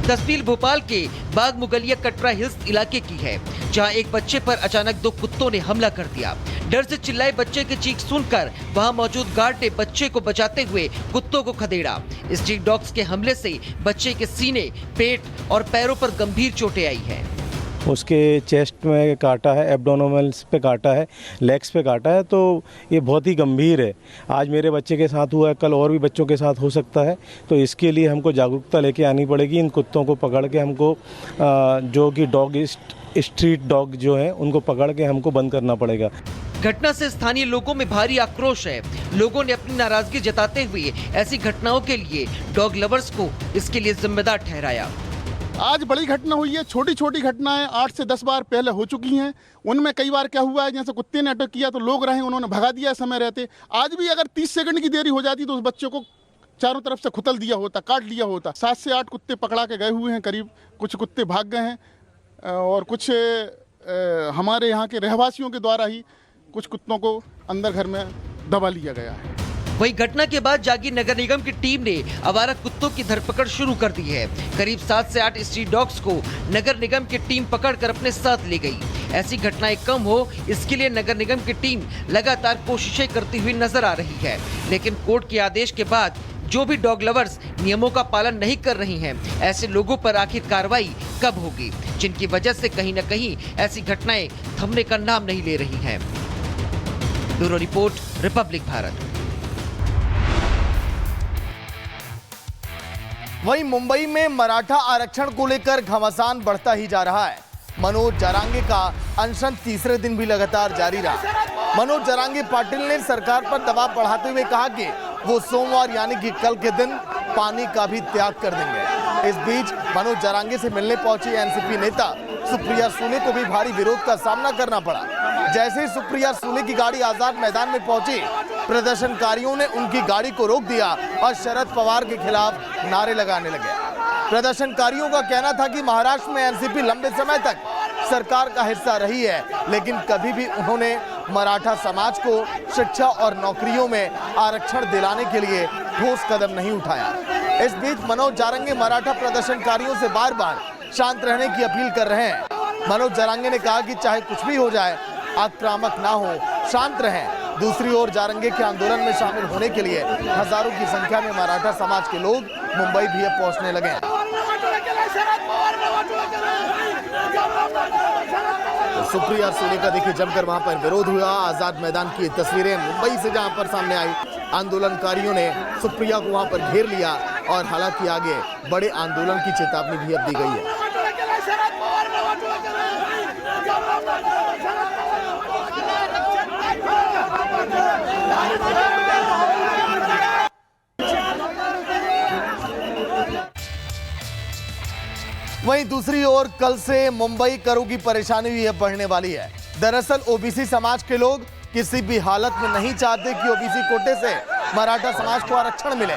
S5: तस्वीर भोपाल के बाग मुगलिया कटरा हिल्स इलाके की है, जहां एक बच्चे पर अचानक दो कुत्तों ने हमला कर दिया। डर से चिल्लाए बच्चे की चीख सुनकर वहां मौजूद गार्ड ने बच्चे को बचाते हुए कुत्तों को खदेड़ा। स्ट्रीट डॉग्स के हमले से बच्चे के सीने, पेट और पैरों पर गंभीर चोटें आई हैं।
S11: उसके चेस्ट में काटा है, एब्डोमिनल्स पे काटा है, लेग्स पे काटा है, तो ये बहुत ही गंभीर है। आज मेरे बच्चे के साथ हुआ है, कल और भी बच्चों के साथ हो सकता है, तो इसके लिए हमको जागरूकता लेके आनी पड़ेगी। इन कुत्तों को पकड़ के हमको जो कि डॉग स्ट्रीट डॉग जो है उनको पकड़ के हमको बंद करना पड़ेगा।
S5: घटना से स्थानीय लोगों में भारी आक्रोश है। लोगों ने अपनी नाराजगी जताते हुए ऐसी घटनाओं के लिए डॉग लवर्स को इसके लिए जिम्मेदार ठहराया।
S12: आज बड़ी घटना हुई है, छोटी छोटी घटनाएं 8 से 10 बार पहले हो चुकी हैं। उनमें कई बार क्या हुआ है, जैसे कुत्ते ने अटैक किया तो लोग रहे, उन्होंने भगा दिया समय रहते। आज भी अगर 30 सेकंड की देरी हो जाती तो उस बच्चे को चारों तरफ से खुतल दिया होता, काट लिया होता। 7 से 8 कुत्ते पकड़ा के गए हुए हैं करीब। कुछ कुत्ते भाग गए हैं और कुछ हमारे यहाँ के रहवासियों के द्वारा ही कुछ कुत्तों को अंदर घर में दबा लिया गया है।
S5: वहीं घटना के बाद जागी नगर निगम की टीम ने आवारा कुत्तों की धरपकड़ शुरू कर दी है। करीब 7 से 8 स्ट्रीट डॉग्स को नगर निगम की टीम पकड़कर अपने साथ ले गई। ऐसी घटनाएं कम हो, इसके लिए नगर निगम की टीम लगातार कोशिशें करती हुई नजर आ रही है। लेकिन कोर्ट के आदेश के बाद जो भी डॉग लवर्स नियमों का पालन नहीं कर रही हैं, ऐसे लोगों पर आखिर कार्रवाई कब होगी, जिनकी वजह से कहीं न कहीं ऐसी घटनाएं थमने का नाम नहीं ले रही हैं। Bureau report, Republic Bharat.
S2: वहीं मुंबई में मराठा आरक्षण को लेकर घमासान बढ़ता ही जा रहा है। मनोज जारांगे का अनशन तीसरे दिन भी लगातार जारी रहा। मनोज जारांगे पाटिल ने सरकार पर दबाव बढ़ाते हुए कहा कि वो सोमवार यानी कि कल के दिन पानी का भी त्याग कर देंगे। इस बीच मनोज जारांगे से मिलने पहुंची एनसीपी नेता सुप्रिया सुले को भी भारी विरोध का सामना करना पड़ा। जैसे ही सुप्रिया सुले की गाड़ी आजाद मैदान में पहुंची, प्रदर्शनकारियों ने उनकी गाड़ी को रोक दिया और शरद पवार के खिलाफ नारे लगाने लगे। प्रदर्शनकारियों का कहना था कि महाराष्ट्र में एनसीपी लंबे समय तक सरकार का हिस्सा रही है, लेकिन कभी भी उन्होंने मराठा समाज को शिक्षा और नौकरियों में आरक्षण दिलाने के लिए ठोस कदम नहीं उठाया। इस बीच मनोज जारांगे मराठा प्रदर्शनकारियों से बार बार शांत रहने की अपील कर रहे हैं। मनोज जारांगे ने कहा कि चाहे कुछ भी हो जाए, आक्रामक ना हो, शांत रहें। दूसरी ओर जारांगे के आंदोलन में शामिल होने के लिए हजारों की संख्या में मराठा समाज के लोग मुंबई भी अब पहुंचने लगे हैं। तो सुप्रिया सुले का देखिए जमकर वहां पर विरोध हुआ। आजाद मैदान की तस्वीरें मुंबई से जहां पर सामने आई, आंदोलनकारियों ने सुप्रिया को वहां पर घेर लिया और हालांकि आगे बड़े आंदोलन की चेतावनी भी अब दी गई है। वहीं दूसरी ओर कल से मुंबई करों की परेशानी भी बढ़ने वाली है। दरअसल ओबीसी समाज के लोग किसी भी हालत में नहीं चाहते कि ओबीसी कोटे से मराठा समाज को आरक्षण मिले।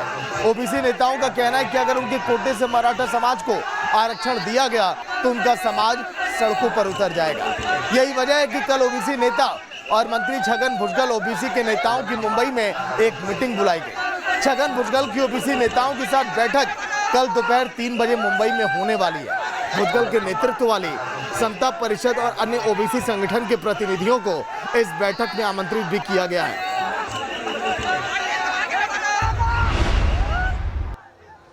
S2: ओबीसी नेताओं का कहना है कि अगर उनके कोटे से मराठा समाज को आरक्षण दिया गया तो उनका समाज सड़कों पर उतर जाएगा। यही वजह है कि कल ओबीसी नेता और मंत्री छगन भुजबल ओबीसी के नेताओं की मुंबई में एक मीटिंग बुलाई गई। छगन भुजबल की ओबीसी नेताओं के साथ बैठक कल दोपहर 3 बजे मुंबई में होने वाली है। भुजबल के नेतृत्व वाली समता परिषद और अन्य ओबीसी संगठन के प्रतिनिधियों को इस बैठक में आमंत्रित भी किया गया है।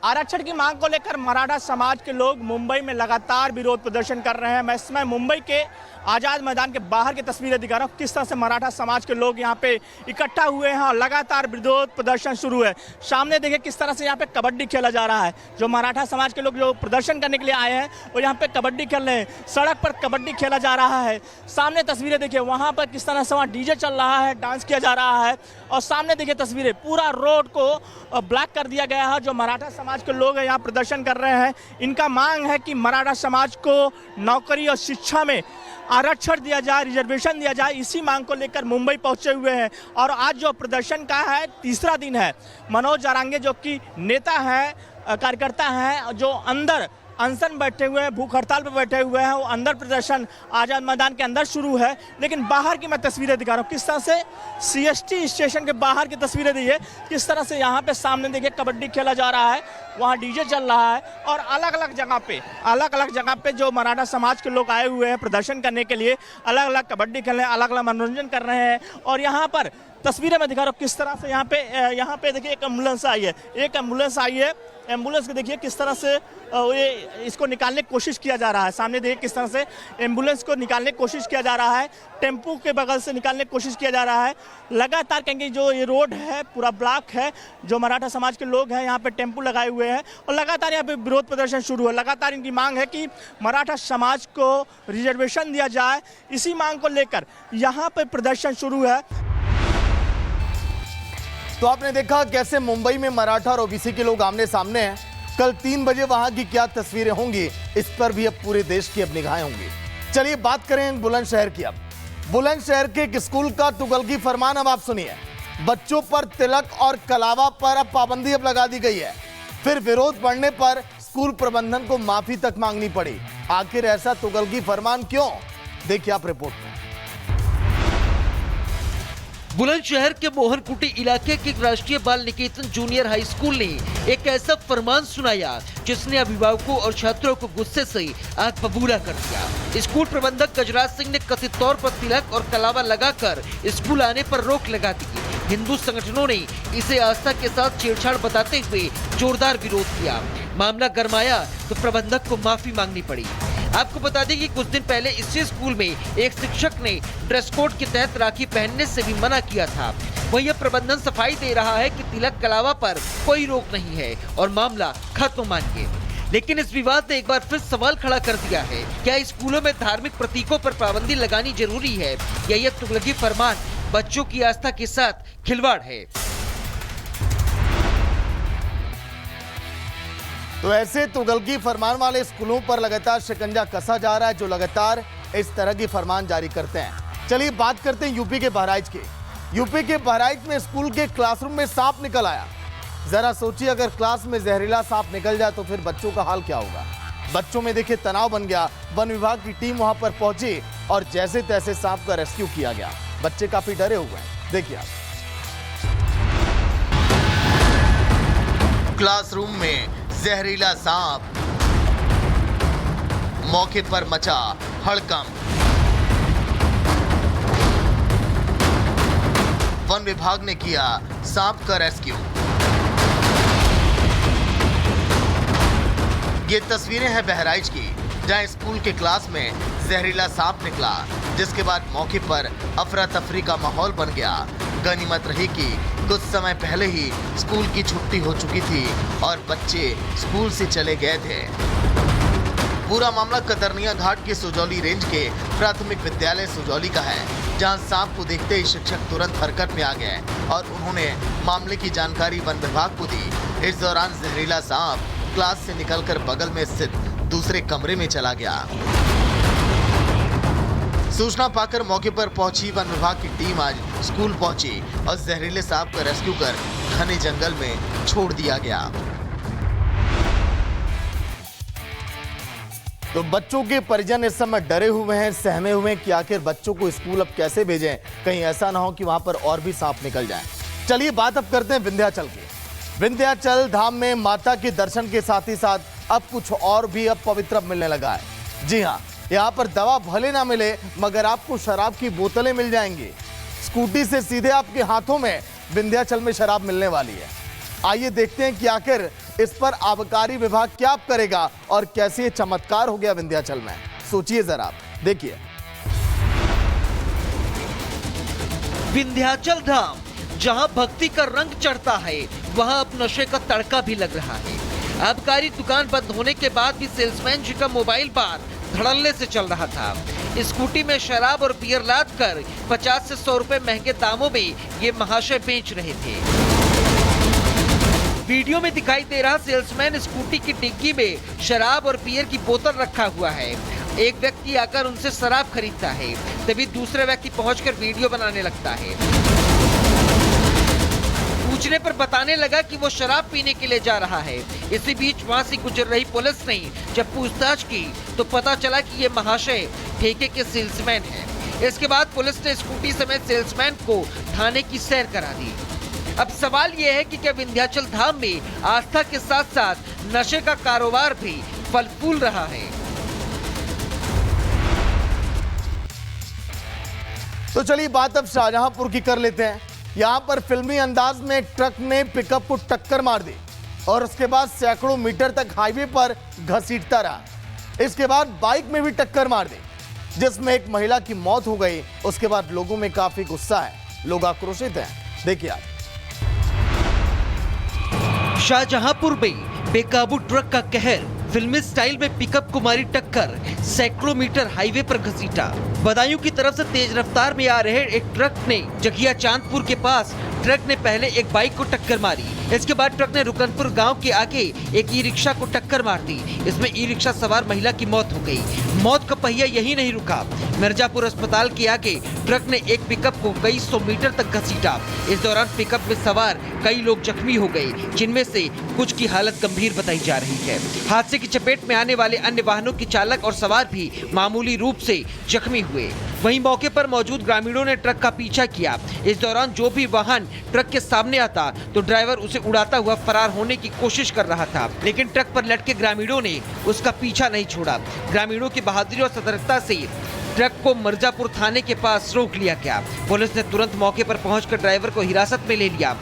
S13: आरक्षण की मांग को लेकर मराठा समाज के लोग मुंबई में लगातार विरोध प्रदर्शन कर रहे हैं। मैं इस समय मुंबई के आजाद मैदान के बाहर की तस्वीरें दिखा रहा हूँ, किस तरह से मराठा समाज के लोग यहाँ पे इकट्ठा हुए हैं और लगातार विरोध प्रदर्शन शुरू है। सामने देखिए किस तरह से यहाँ पे कबड्डी खेला जा रहा है। जो मराठा समाज के लोग जो प्रदर्शन करने के लिए आए हैं वो यहाँ पे कबड्डी खेल रहे हैं। सड़क पर कबड्डी खेला जा रहा है। सामने तस्वीरें देखिए, वहाँ पर किस तरह से वहाँ डीजे चल रहा है, डांस किया जा रहा है। और सामने देखिए तस्वीरें, पूरा रोड को ब्लॉक कर दिया गया है। जो मराठा समाज के लोग यहाँ प्रदर्शन कर रहे हैं, इनका मांग है कि मराठा समाज को नौकरी और शिक्षा में आरक्षण दिया जाए, रिजर्वेशन दिया जाए। इसी मांग को लेकर मुंबई पहुंचे हुए हैं और आज जो प्रदर्शन का है तीसरा दिन है। मनोज जारांगे जो कि नेता हैं, कार्यकर्ता हैं, जो अंदर अनशन बैठे हुए हैं, भूख हड़ताल पर बैठे हुए हैं, वो अंदर प्रदर्शन आजाद मैदान के अंदर शुरू है। लेकिन बाहर की मैं तस्वीरें दिखा रहा हूँ, किस तरह से सीएसटी स्टेशन के बाहर की तस्वीरें देखिए, किस तरह से यहाँ पे सामने देखिए कबड्डी खेला जा रहा है, वहाँ डीजे चल रहा है। और अलग अलग जगह पे जो मराठा समाज के लोग आए हुए हैं प्रदर्शन करने के लिए, अलग अलग कबड्डी खेल रहे हैं, अलग अलग मनोरंजन कर रहे हैं। और यहाँ पर तस्वीरें मैं दिखा रहा हूँ किस तरह से यहाँ पे देखिए एक एम्बुलेंस आई है। एम्बुलेंस को देखिए किस तरह से ये इसको निकालने की कोशिश किया जा रहा है। सामने देखिए किस तरह से एम्बुलेंस को निकालने की कोशिश किया जा रहा है, टेम्पू के बगल से निकालने की कोशिश किया जा रहा है। लगातार कहेंगे जो ये रोड है पूरा ब्लॉक है। जो मराठा समाज के लोग हैं यहाँ पे टेम्पू लगाए हुए हैं और लगातार यहाँ पे विरोध प्रदर्शन शुरू है। लगातार इनकी मांग है कि मराठा समाज को रिजर्वेशन दिया जाए। इसी मांग को लेकर यहाँ पे प्रदर्शन शुरू है।
S2: तो आपने देखा कैसे मुंबई में मराठा और ओबीसी के लोग आमने सामने हैं। कल 3 बजे वहां की क्या तस्वीरें होंगी, इस पर भी अब पूरे देश की अब निगाहें होंगी। चलिए बात करें बुलंदशहर की। अब बुलंदशहर के एक स्कूल का तुगलकी फरमान अब आप सुनिए। बच्चों पर तिलक और कलावा पर अब पाबंदी अब लगा दी गई है। फिर विरोध बढ़ने पर स्कूल प्रबंधन को माफी तक मांगनी पड़ी। आखिर ऐसा तुगलकी फरमान क्यों, देखिए आप रिपोर्ट में।
S5: बुलंदशहर के मोहनकुटी इलाके के राष्ट्रीय बाल निकेतन जूनियर हाई स्कूल ने एक ऐसा फरमान सुनाया जिसने अभिभावकों और छात्रों को गुस्से से आग बबूला कर दिया। स्कूल प्रबंधक गजराज सिंह ने कथित तौर पर तिलक और कलावा लगाकर स्कूल आने पर रोक लगा दी। हिंदू संगठनों ने इसे आस्था के साथ छेड़छाड़ बताते हुए जोरदार विरोध किया। मामला गरमाया तो प्रबंधक को माफी मांगनी पड़ी। आपको बता दें कि कुछ दिन पहले इसी स्कूल में एक शिक्षक ने ड्रेस कोड के तहत राखी पहनने से भी मना किया था। वहीं अब प्रबंधन सफाई दे रहा है कि तिलक कलावा पर कोई रोक नहीं है और मामला खत्म मानिए। लेकिन इस विवाद ने एक बार फिर सवाल खड़ा कर दिया है, क्या स्कूलों में धार्मिक प्रतीकों पर पाबंदी लगानी जरूरी है या यह तुगलकी फरमान बच्चों की आस्था के साथ खिलवाड़ है।
S2: तो ऐसे तुगलकी फरमान वाले स्कूलों पर लगातार शिकंजा कसा जा रहा है जो लगातार इस तरह की फरमान जारी करते हैं। चलिए बात करते हैं यूपी के बहराइच के। यूपी के बहराइच में स्कूल के क्लासरूम में सांप निकल आया। जरा सोचिए, अगर क्लास में जहरीला सांप निकल जाए तो फिर बच्चों का हाल क्या होगा। बच्चों में देखिए तनाव बन गया। वन विभाग की टीम वहां पर पहुंची और जैसे तैसे सांप का रेस्क्यू किया गया। बच्चे काफी डरे हुए हैं, देखिए आप। क्लासरूम में जहरीला सांप, मौके पर मचा हड़कंप। वन विभाग ने किया सांप का रेस्क्यू। ये तस्वीरें हैं बहराइच की, जहां स्कूल के क्लास में जहरीला सांप निकला, जिसके बाद मौके पर अफरा तफरी का माहौल बन गया। गनीमत रही कि कुछ समय पहले ही स्कूल की छुट्टी हो चुकी थी और बच्चे स्कूल से चले गए थे। पूरा मामला कतरनिया घाट के सुजौली रेंज के प्राथमिक विद्यालय सुजौली का है, जहां सांप को देखते ही शिक्षक तुरंत हरकत में आ गए और उन्होंने मामले की जानकारी वन विभाग को दी। इस दौरान जहरीला सांप क्लास से निकलकर बगल में स्थित दूसरे कमरे में चला गया। सूचना पाकर मौके पर पहुंची वन विभाग की टीम आज स्कूल पहुंची और जहरीले सांप का रेस्क्यू कर घने जंगल में छोड़ दिया गया। तो बच्चों के परिजन इस समय डरे हुए हैं, सहमे हुए हैं कि आखिर बच्चों को स्कूल अब कैसे भेजें, कहीं ऐसा ना हो कि वहां पर और भी सांप निकल जाएं। चलिए बात अब करते हैं विंध्याचल की। विंध्याचल धाम में माता के दर्शन के साथ ही साथ अब कुछ और भी अब पवित्र मिलने लगा है। जी हाँ, यहाँ पर दवा भले ना मिले मगर आपको शराब की बोतलें मिल जाएंगी। स्कूटी से सीधे आपके हाथों में विंध्याचल में शराब मिलने वाली है। आइए देखते हैं कि आखिर इस पर आबकारी विभाग क्या करेगा और कैसे ये चमत्कार हो गया विंध्याचल में। सोचिए जरा आप, देखिए।
S5: विंध्याचल धाम, जहां भक्ति का रंग चढ़ता है वहां अब नशे का तड़का भी लग रहा है। आबकारी दुकान बंद होने के बाद भी सेल्समैन जी का मोबाइल बार धड़ल्ले से चल रहा था। स्कूटी में शराब और बियर लाद कर 50 से 100 रुपए महंगे दामों में ये महाशय बेच रहे थे। वीडियो में दिखाई दे रहा सेल्समैन स्कूटी की डिग्गी में शराब और बियर की बोतल रखा हुआ है। एक व्यक्ति आकर उनसे शराब खरीदता है, तभी दूसरा व्यक्ति पहुंचकर वीडियो बनाने लगता है। पूछने पर बताने लगा कि वो शराब पीने के लिए जा रहा है। इसी बीच वहां से गुजर रही पुलिस ने जब पूछताछ की तो पता चला कि ये महाशय ठेके के सेल्समैन है। इसके बाद पुलिस ने स्कूटी समेत सेल्समैन को थाने की सैर करा दी। अब सवाल ये है कि क्या विंध्याचल धाम में आस्था के साथ साथ नशे का कारोबार भी फल फूल रहा है।
S2: तो चलिए बात अब शाहजहांपुर की कर लेते हैं। यहाँ पर फिल्मी अंदाज में एक ट्रक ने पिकअप को टक्कर मार दी और उसके बाद सैकड़ों मीटर तक हाईवे पर घसीटता रहा। इसके बाद बाइक में भी टक्कर मार दी, जिसमें एक महिला की मौत हो गई। उसके बाद लोगों में काफी गुस्सा है, लोग आक्रोशित हैं। देखिए आप।
S5: शाहजहांपुर में बेकाबू ट्रक का कहर, फिल्मी स्टाइल में पिकअप को मारी टक्कर, सैकड़ों मीटर हाईवे पर घसीटा। बदायूं की तरफ से तेज रफ्तार में आ रहे एक ट्रक ने जगिया चांदपुर के पास ट्रक ने पहले एक बाइक को टक्कर मारी। इसके बाद ट्रक ने रुकनपुर गांव के आगे एक ई रिक्शा को टक्कर मार दी। इसमें ई रिक्शा सवार महिला की मौत हो गई। मौत का पहिया यही नहीं रुका, मिर्जापुर अस्पताल के आगे ट्रक ने एक पिकअप को कई 100 मीटर तक घसीटा। इस दौरान पिकअप में सवार कई लोग जख्मी हो गए, जिनमें से कुछ की हालत गंभीर बताई जा रही है। हादसे की चपेट में आने वाले अन्य वाहनों के चालक और सवार भी मामूली रूप से जख्मी हुए। वहीं मौके पर मौजूद ग्रामीणों ने ट्रक का पीछा किया। इस दौरान जो भी वाहन ट्रक के सामने आता तो ड्राइवर उसे उड़ाता हुआ फरार होने की कोशिश कर रहा था, लेकिन ट्रक पर लटके ग्रामीणों ने उसका पीछा नहीं छोड़ा। ग्रामीणों की बहादुरी और सतर्कता से ट्रक को मिर्जापुर थाने के पास रोक लिया गया। पुलिस ने तुरंत मौके पर पहुंचकर ड्राइवर को हिरासत में ले लिया।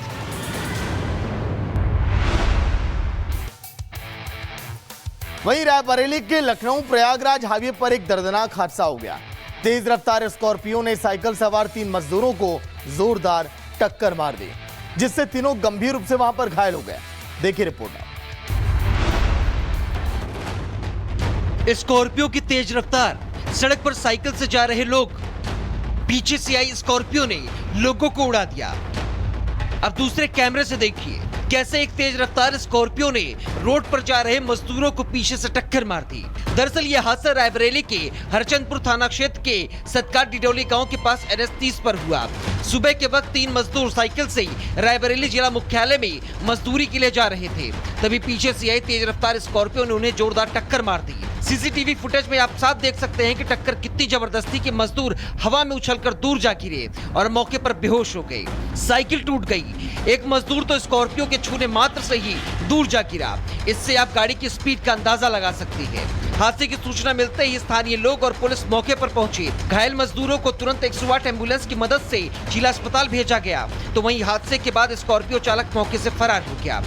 S2: वहीं रायबरेली के लखनऊ प्रयागराज हाईवे पर एक दर्दनाक हादसा हो गया। तेज रफ्तार स्कॉर्पियो ने साइकिल सवार 3 मजदूरों को जोरदार टक्कर मार दी, जिससे तीनों गंभीर रूप से वहां पर घायल हो गए। देखिए रिपोर्ट।
S5: स्कॉर्पियो की तेज रफ्तार, सड़क पर साइकिल से जा रहे लोग, पीछे से आई स्कॉर्पियो ने लोगों को उड़ा दिया। अब दूसरे कैमरे से देखिए कैसे एक तेज रफ्तार स्कॉर्पियो ने रोड पर जा रहे मजदूरों को पीछे से टक्कर मार दी। दरअसल यह हादसा रायबरेली के हरचंदपुर थाना क्षेत्र के सतकार डिडोली गांव के पास NH30 पर हुआ। सुबह के वक्त 3 मजदूर साइकिल से रायबरेली जिला मुख्यालय में मजदूरी के लिए जा रहे थे, तभी पीछे से आई तेज रफ्तार स्कॉर्पियो ने उन्हें जोरदार टक्कर मार दी। सीसीटीवी फुटेज में आप साफ देख सकते हैं कि टक्कर कितनी जबरदस्ती कि मजदूर हवा में उछलकर दूर जा गिरे और मौके पर बेहोश हो गए। साइकिल टूट गई। एक मजदूर तो स्कॉर्पियो के छूने मात्र से ही दूर जा गिरा। इससे आप गाड़ी की स्पीड का अंदाजा लगा सकती है। हादसे की सूचना मिलते ही स्थानीय लोग और पुलिस मौके पर पहुंची। घायल मजदूरों को तुरंत 108 एम्बुलेंस की मदद से जिला अस्पताल भेजा गया, तो वहीं हादसे के बाद स्कॉर्पियो चालक मौके से फरार हो गया।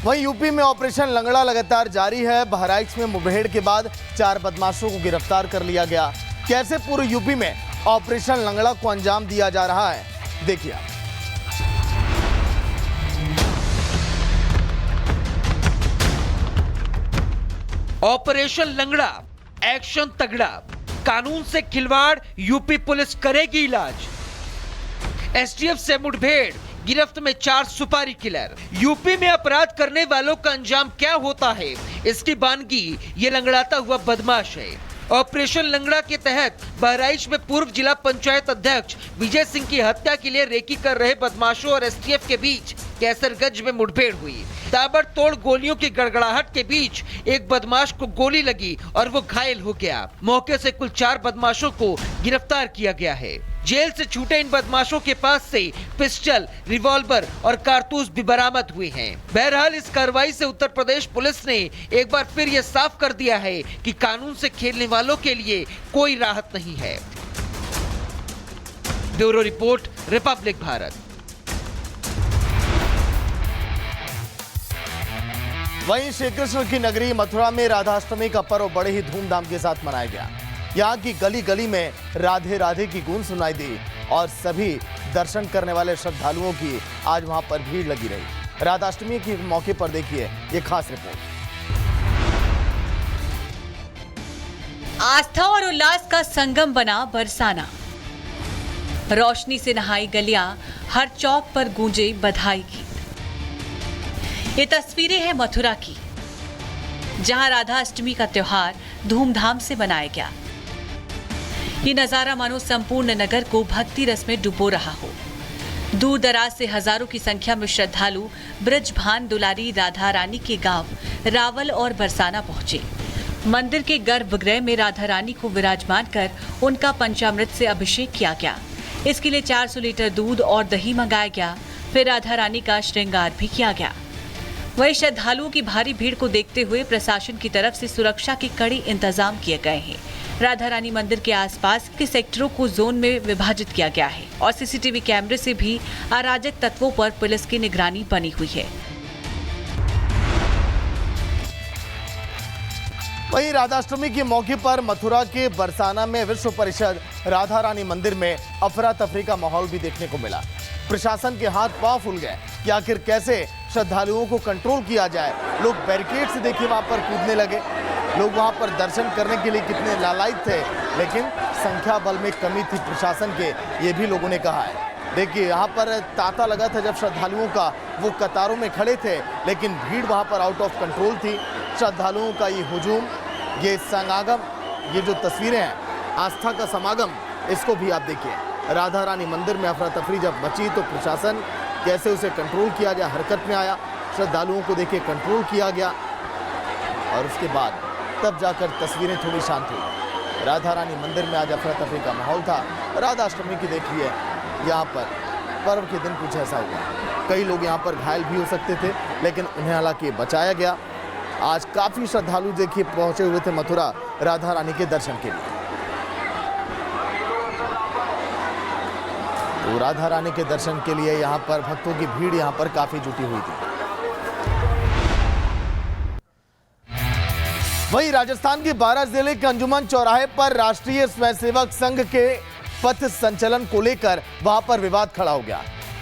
S2: वहीं यूपी में ऑपरेशन लंगड़ा लगातार जारी है। बहराइच में मुठभेड़ के बाद 4 बदमाशों को गिरफ्तार कर लिया गया। कैसे पूरे यूपी में ऑपरेशन लंगड़ा को अंजाम दिया जा रहा है, देखिए।
S5: ऑपरेशन लंगड़ा, एक्शन तगड़ा, कानून से खिलवाड़, यूपी पुलिस करेगी इलाज। एसटीएफ से मुठभेड़, गिरफ्त में 4 सुपारी किलर। यूपी में अपराध करने वालों का अंजाम क्या होता है, इसकी बानगी ये लंगड़ाता हुआ बदमाश है। ऑपरेशन लंगड़ा के तहत बहराइच में पूर्व जिला पंचायत अध्यक्ष विजय सिंह की हत्या के लिए रेकी कर रहे बदमाशों और एसटीएफ के बीच कैसरगंज में मुठभेड़ हुई। ताबड़तोड़ गोलियों की गड़गड़ाहट के बीच एक बदमाश को गोली लगी और वो घायल हो गया। मौके से कुल 4 बदमाशों को गिरफ्तार किया गया है। जेल से छूटे इन बदमाशों के पास से पिस्टल, रिवॉल्वर और कारतूस भी बरामद हुए हैं। बहरहाल इस कार्रवाई से उत्तर प्रदेश पुलिस ने एक बार फिर ये साफ कर दिया है कि कानून से खेलने वालों के लिए कोई राहत नहीं है। Bureau report, Republic Bharat.
S2: वहीं श्री कृष्ण की नगरी मथुरा में राधाष्टमी का पर्व बड़े ही धूमधाम के साथ मनाया गया। यहाँ की गली गली में राधे राधे की गूंज सुनाई दी और सभी दर्शन करने वाले श्रद्धालुओं की आज वहां पर भीड़ लगी रही। राधाष्टमी के मौके पर देखिए ये खास रिपोर्ट।
S14: आस्था और उल्लास का संगम बना बरसाना। रोशनी से नहाई गलियां, हर चौक पर गूंजे बधाई गीत। ये तस्वीरें हैं मथुरा की, जहां राधा अष्टमी का त्योहार धूमधाम से मनाया गया। ये नजारा मानो संपूर्ण नगर को भक्ति रस में डुबो रहा हो। दूर दराज से हजारों की संख्या में श्रद्धालु ब्रजभान दुलारी राधा रानी के गांव रावल और बरसाना पहुंचे। मंदिर के गर्भगृह में राधा रानी को विराजमान कर उनका पंचामृत से अभिषेक किया गया। इसके लिए 400 लीटर दूध और दही मंगाया गया। फिर राधा रानी का श्रृंगार भी किया गया। वहीं श्रद्धालुओं की भारी भीड़ को देखते हुए प्रशासन की तरफ से सुरक्षा के कड़े इंतजाम किए गए हैं। राधा रानी मंदिर के आसपास के सेक्टरों को जोन में विभाजित किया गया है और सीसीटीवी कैमरे से भी अराजक तत्वों पर पुलिस की निगरानी बनी हुई है।
S2: वहीं राधाष्टमी के मौके पर मथुरा के बरसाना में विश्व परिषद राधा रानी मंदिर में अफरा तफरी का माहौल भी देखने को मिला। प्रशासन के हाथ पांव फूल गए कि आखिर कैसे श्रद्धालुओं को कंट्रोल किया जाए। लोग बैरिकेड से देखिए वहां पर कूदने लगे। लोग वहां पर दर्शन करने के लिए कितने लालायित थे, लेकिन संख्या बल में कमी थी प्रशासन के, ये भी लोगों ने कहा है। देखिए यहाँ पर तांता लगा था जब श्रद्धालुओं का, वो कतारों में खड़े थे, लेकिन भीड़ वहां पर आउट ऑफ कंट्रोल थी। श्रद्धालुओं का ये हुजूम, ये समागम, ये जो तस्वीरें हैं, आस्था का समागम, इसको भी आप देखिए। राधा रानी मंदिर में अफरा तफरी जब बची तो प्रशासन कैसे उसे कंट्रोल किया जाए हरकत में आया। श्रद्धालुओं को देखिए कंट्रोल किया गया और उसके बाद तब जाकर तस्वीरें थोड़ी शांत हुई। राधा रानी मंदिर में आज अफरा तफरी का माहौल था। राधाष्टमी की देखिए यहाँ पर पर्व के दिन कुछ ऐसा हुआ। कई लोग यहाँ पर घायल भी हो सकते थे, लेकिन उन्हें हालांकि बचाया गया। आज काफी श्रद्धालु देखिए पहुंचे हुए थे मथुरा राधा रानी के दर्शन के लिए। तो राधा रानी के दर्शन के लिए यहाँ पर भक्तों की भीड़ यहाँ पर काफी जुटी हुई थी। वहीं राजस्थान के 12 जिले के अंजुमन चौराहे पर राष्ट्रीय स्वयंसेवक संघ के पथ संचलन को लेकर वहां पर विवाद खड़ा हो गया।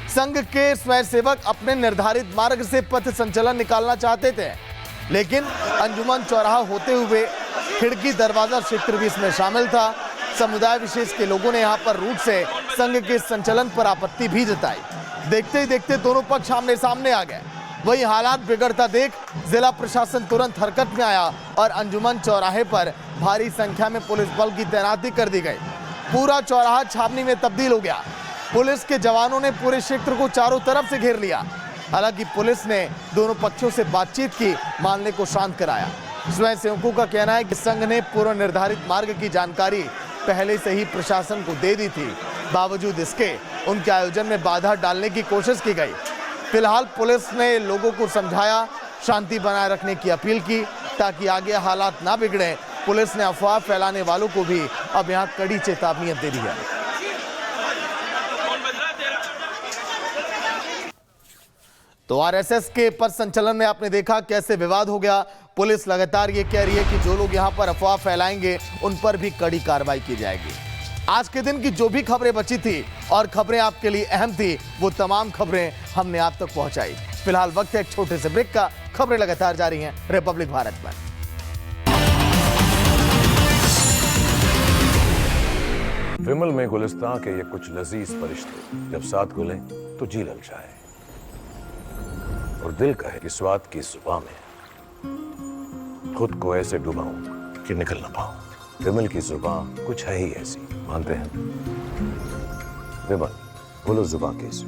S2: संघ के स्वयंसेवक अपने निर्धारित मार्ग से पथ संचलन निकालना चाहते थे, लेकिन अंजुमन चौराहा होते हुए खिड़की दरवाजा क्षेत्र भी इसमें शामिल था। समुदाय विशेष के लोगों ने यहां पर रूट से संघ के संचलन पर आपत्ति भी जताई। देखते ही देखते दोनों पक्ष आमने सामने आ गए। वही हालात बिगड़ता देख जिला प्रशासन तुरंत हरकत में आया और अंजुमन चौराहे पर भारी संख्या में पुलिस बल की तैनाती कर दी गई। पूरा चौराहा छावनी में तब्दील हो गया। पुलिस के जवानों ने पूरे क्षेत्र को चारों तरफ से घेर लिया। हालांकि पुलिस ने दोनों पक्षों से बातचीत की, मामले को शांत कराया। स्वयंसेवकों का कहना है कि संघ ने पूर्व निर्धारित मार्ग की जानकारी पहले से ही प्रशासन को दे दी थी। बावजूद इसके उनके आयोजन में बाधा डालने की कोशिश की गई। फिलहाल पुलिस ने लोगों को समझाया, शांति बनाए रखने की अपील की ताकि आगे हालात ना बिगड़े। पुलिस ने अफवाह फैलाने वालों को भी अब यहां कड़ी चेतावनी दे दी है। तो आरएसएस के पथ संचलन में आपने देखा कैसे विवाद हो गया। पुलिस लगातार ये कह रही है कि जो लोग यहां पर अफवाह फैलाएंगे उन पर भी कड़ी कार्रवाई की जाएगी। आज के दिन की जो भी खबरें बची थी और खबरें आपके लिए अहम थी, वो तमाम खबरें हमने आप तक पहुंचाई। फिलहाल वक्त है एक छोटे से ब्रेक का। खबरें लगातार जारी हैं रिपब्लिक भारत में।
S15: विमल में गुलिस्तां के ये कुछ लजीज फरिश्ते जब साथ घुलें तो जी ललचाए और दिल कहे कि स्वाद की जुबां में खुद को ऐसे डुबाऊं कि निकल ना पाऊं। विमल की जुबां कुछ है ही ऐसी, मानते हैं? विमल बोलो जुबां कैसी?